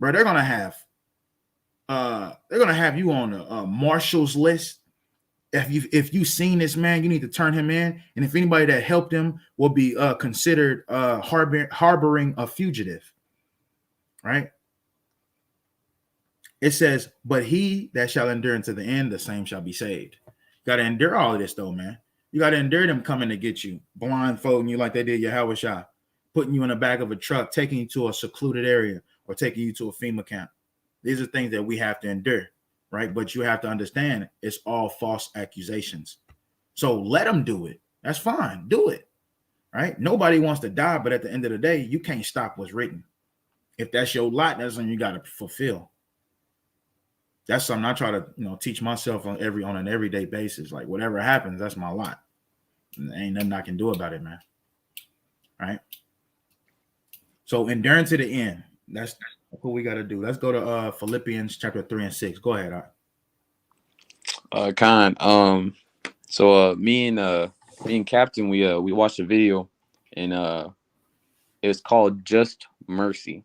Bro, they're gonna have you on a marshal's list. If you've seen this man, you need to turn him in. And if anybody that helped him will be considered harboring a fugitive. Right? It says, but he that shall endure unto the end, the same shall be saved. You got to endure all of this, though, man. You got to endure them coming to get you, blindfolding you like they did Yahushua, putting you in the back of a truck, taking you to a secluded area, or taking you to a FEMA camp. These are things that we have to endure, right? But you have to understand it's all false accusations. So let them do it. That's fine. Do it, right? Nobody wants to die, but at the end of the day, you can't stop what's written. If that's your lot, that's something you got to fulfill. That's something I try to, teach myself on an everyday basis. Like whatever happens, that's my lot. And there ain't nothing I can do about it, man. Right? So enduring to the end. That's what we got to do. Let's go to Philippians chapter 3 and 6. Go ahead. Khan. So me and Captain, we watched a video, and it was called Just Mercy,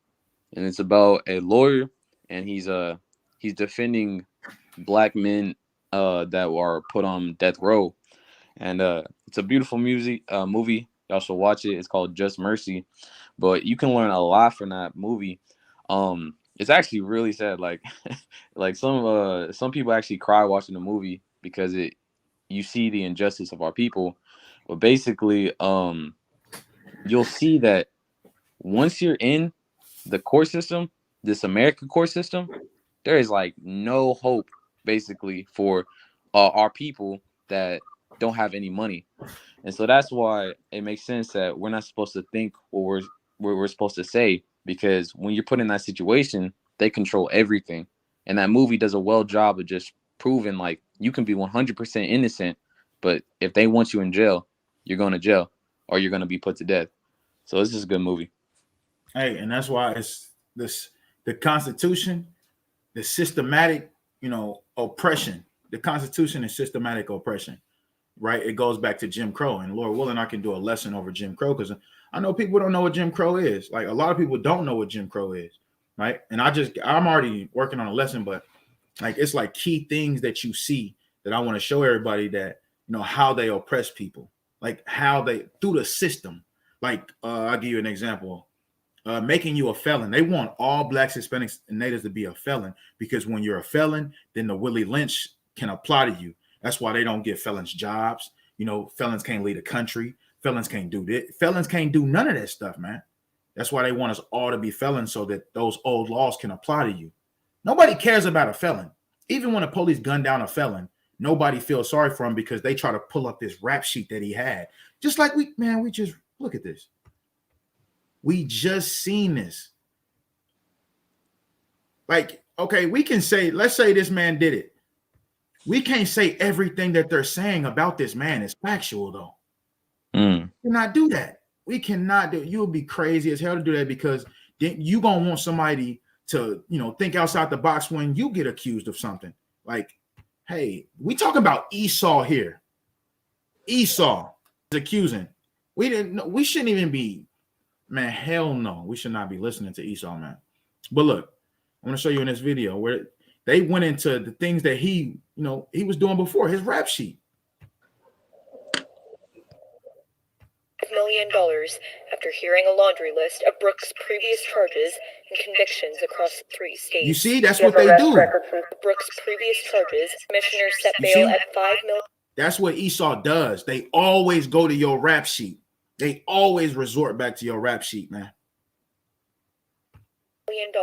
and it's about a lawyer, and he's defending black men that are put on death row, and it's a beautiful movie. Y'all should watch it. It's called Just Mercy, but you can learn a lot from that movie. It's actually really sad. Like like some people actually cry watching the movie because you see the injustice of our people. But basically, you'll see that once you're in the court system, this American court system, there is like no hope basically for our people that don't have any money. And so that's why it makes sense that we're not supposed to think what we're supposed to say, because when you're put in that situation, they control everything. And that movie does a well job of just proving like you can be 100% innocent, but if they want you in jail, you're going to jail or you're going to be put to death. So this is a good movie. Hey, and that's why it's the Constitution, the systematic, oppression. The Constitution is systematic oppression, right? It goes back to Jim Crow, and Lord willing, I can do a lesson over Jim Crow because I know people don't know what Jim Crow is. Like a lot of people don't know what Jim Crow is, right? And I'm already working on a lesson, but like it's like key things that you see that I want to show everybody that how they oppress people, like how they through the system. Like I'll give you an example. Making you a felon. They want all blacks, Hispanics, and natives to be a felon because when you're a felon, then the Willie Lynch can apply to you. That's why they don't give felons jobs. Felons can't lead a country. Felons can't do this. Felons can't do none of that stuff, man. That's why they want us all to be felons so that those old laws can apply to you. Nobody cares about a felon. Even when the police gun down a felon, nobody feels sorry for him because they try to pull up this rap sheet that he had. Just like we just look at this. We just seen this. Like, okay, we can say, let's say this man did it. We can't say everything that they're saying about this man is factual, though. We cannot do that. We cannot do it. You would be crazy as hell to do that because then you gonna want somebody to, think outside the box when you get accused of something. Like, hey, we talking about Esau here. Esau is accusing. We shouldn't even be. Man, hell no. We should not be listening to Esau, man. But look, I'm going to show you in this video where they went into the things that he was doing before, his rap sheet. $5 million after hearing a laundry list of Brooks' previous charges and convictions across 3 states. You see, that's what they do. Brooks' previous charges, commissioners set bail at $5 million. That's what Esau does. They always go to your rap sheet. They always resort back to your rap sheet, man. $5 million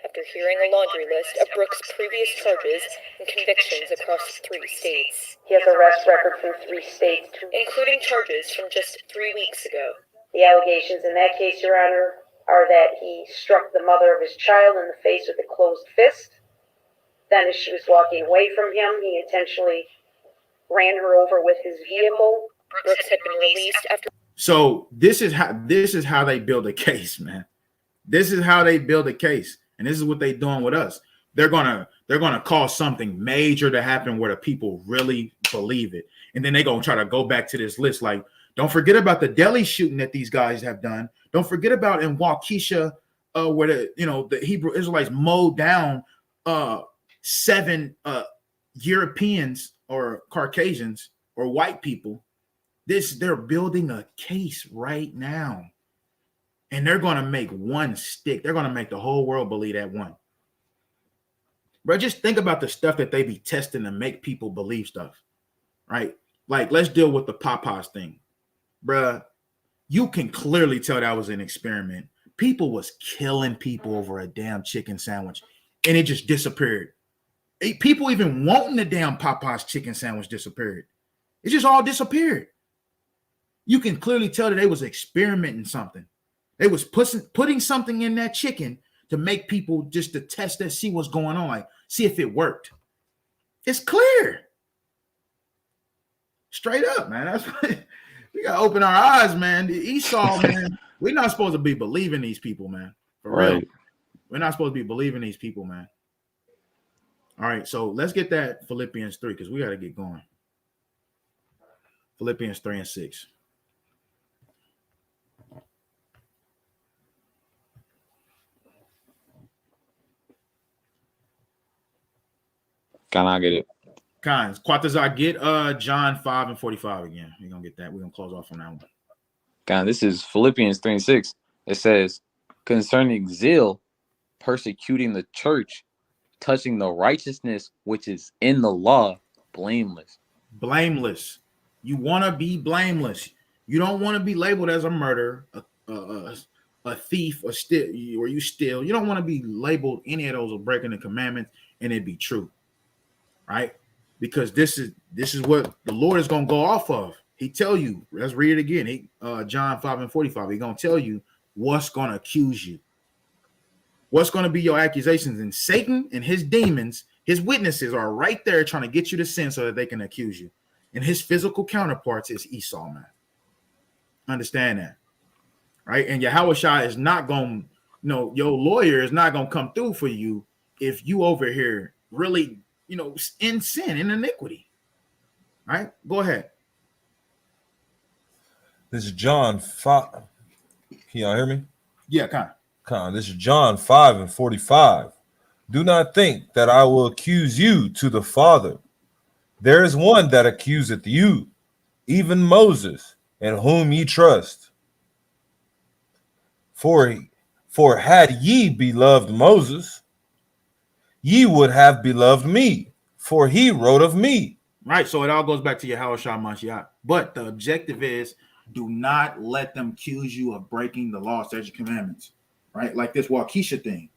after hearing a laundry list of Brooks' previous charges and convictions across 3 states. He has arrest record from 3 states, including charges from just 3 weeks ago. The allegations in that case, Your Honor, are that he struck the mother of his child in the face with a closed fist. Then as she was walking away from him, he intentionally ran her over with his vehicle. Brooks had been released after. So this is how they build a case, man. This is how they build a case, and this is what they're doing with us. They're gonna cause something major to happen where the people really believe it, and then they're gonna try to go back to this list. Like, don't forget about the Delhi shooting that these guys have done. Don't forget about in Waukesha, where the Hebrew Israelites mowed down 7 Europeans or Caucasians or white people. They're building a case right now, and they're going to make one stick. They're going to make the whole world believe that one. Bro, just think about the stuff that they be testing to make people believe stuff, right? Like, let's deal with the Popeyes thing. Bro, you can clearly tell that was an experiment. People was killing people over a damn chicken sandwich, and it just disappeared. People even wanting the damn Popeyes chicken sandwich disappeared. It just all disappeared. You can clearly tell that they was experimenting something. They was putting something in that chicken to make people just to test that, see what's going on, like see if it worked. It's clear. Straight up, man. That's what, we gotta open our eyes, man. The Esau, man. We're not supposed to be believing these people, man. For real. We're not supposed to be believing these people, man. All right, so let's get that Philippians 3 because we got to get going. Philippians 3 and 6. Can I get it? Cons. Quatas, I get John 5 and 45 again. We're going to get that. We're going to close off on that one. God, this is Philippians 3 and 6. It says, concerning zeal, persecuting the church, touching the righteousness which is in the law, blameless. Blameless. You want to be blameless. You don't want to be labeled as a murderer, a thief, or you steal. You don't want to be labeled any of those or breaking the commandments and it be true, right? Because this is what the Lord is going to go off of. He tell you, let's read it again. John 5:45. He's going to tell you what's going to accuse you. What's going to be your accusations? And Satan and his demons, his witnesses are right there trying to get you to sin so that they can accuse you. And his physical counterparts is Esau, man. Understand that, right? And Yahushua is not going, your lawyer is not going to come through for you if you over here really, in sin, in iniquity, right? Go ahead. This is John 5. Can y'all hear me? Yeah, kind of. This is John 5:45. Do not think that I will accuse you to the Father. There is one that accuseth you, even Moses, in whom ye trust. For had ye beloved Moses, ye would have beloved me, for he wrote of me. Right, so it all goes back to Yahushua Mashiach. But the objective is, do not let them accuse you of breaking the law, statutes, commandments. Right, like this Waukesha thing.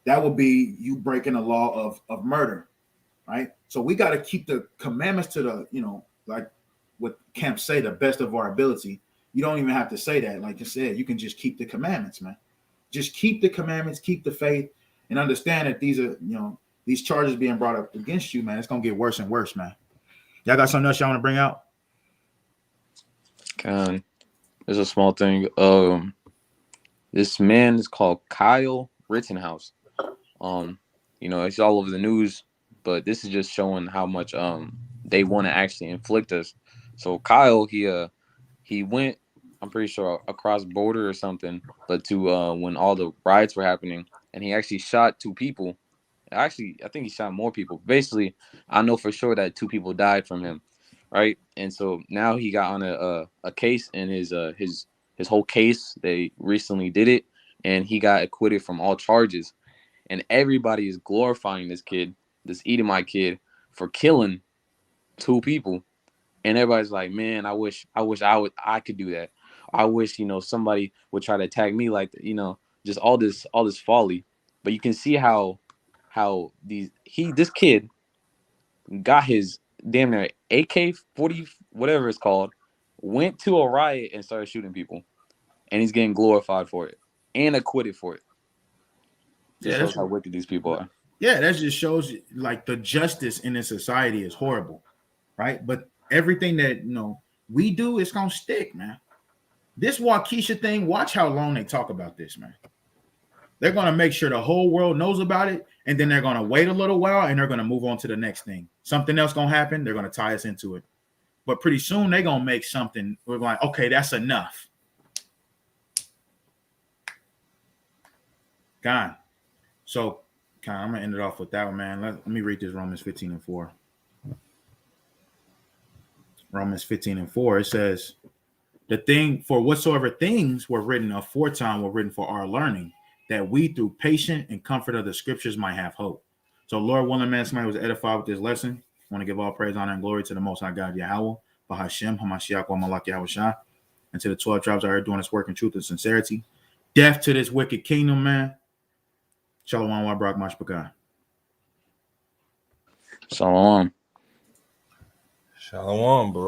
That would be you breaking the law of murder. Right, so we got to keep the commandments to the, like what camps say, the best of our ability. You don't even have to say that. Like you said, you can just keep the commandments, man. Just keep the commandments, keep the faith, and understand that these are, these charges being brought up against you, man. It's gonna get worse and worse, man. Y'all got something else y'all want to bring out? There's a small thing. This man is called Kyle Rittenhouse. It's all over the news, but this is just showing how much they want to actually inflict us. So Kyle, he went, I'm pretty sure, across border or something, but to when all the riots were happening, and he actually shot 2 people. Actually, I think he shot more people. Basically, I know for sure that 2 people died from him, right? And so now he got on a case, and his whole case, they recently did it, and he got acquitted from all charges. And everybody is glorifying this kid, this Edomite kid, for killing 2 people. And everybody's like, man, I wish I could do that. I wish, somebody would try to attack me like, just all this folly. But you can see how this kid got his damn near AK-40, whatever it's called, went to a riot and started shooting people. And he's getting glorified for it and acquitted for it. Just shows how wicked these people are. Yeah, that just shows like the justice in this society is horrible, right? But everything that we do is gonna stick, man. This Waukesha thing, watch how long they talk about this, man. They're gonna make sure the whole world knows about it, and then they're gonna wait a little while and they're gonna move on to the next thing. Something else gonna happen, they're gonna tie us into it. But pretty soon they're gonna make something, we're like, okay, that's enough. Gone. So I'm gonna end it off with that one, man. Let me read this Romans 15:4. Romans 15:4. It says, the thing for whatsoever things were written aforetime were written for our learning, that we through patient and comfort of the scriptures might have hope. So Lord willing, man, somebody was edified with this lesson. I want to give all praise, honor, and glory to the Most High God, Yahweh, Bahashem, Hamashiach, Malak Yahushua, and to the 12 tribes that are doing this work in truth and sincerity. Death to this wicked kingdom, man. Shalom, wa brak mashpaka. Shalom. Shalom, bro.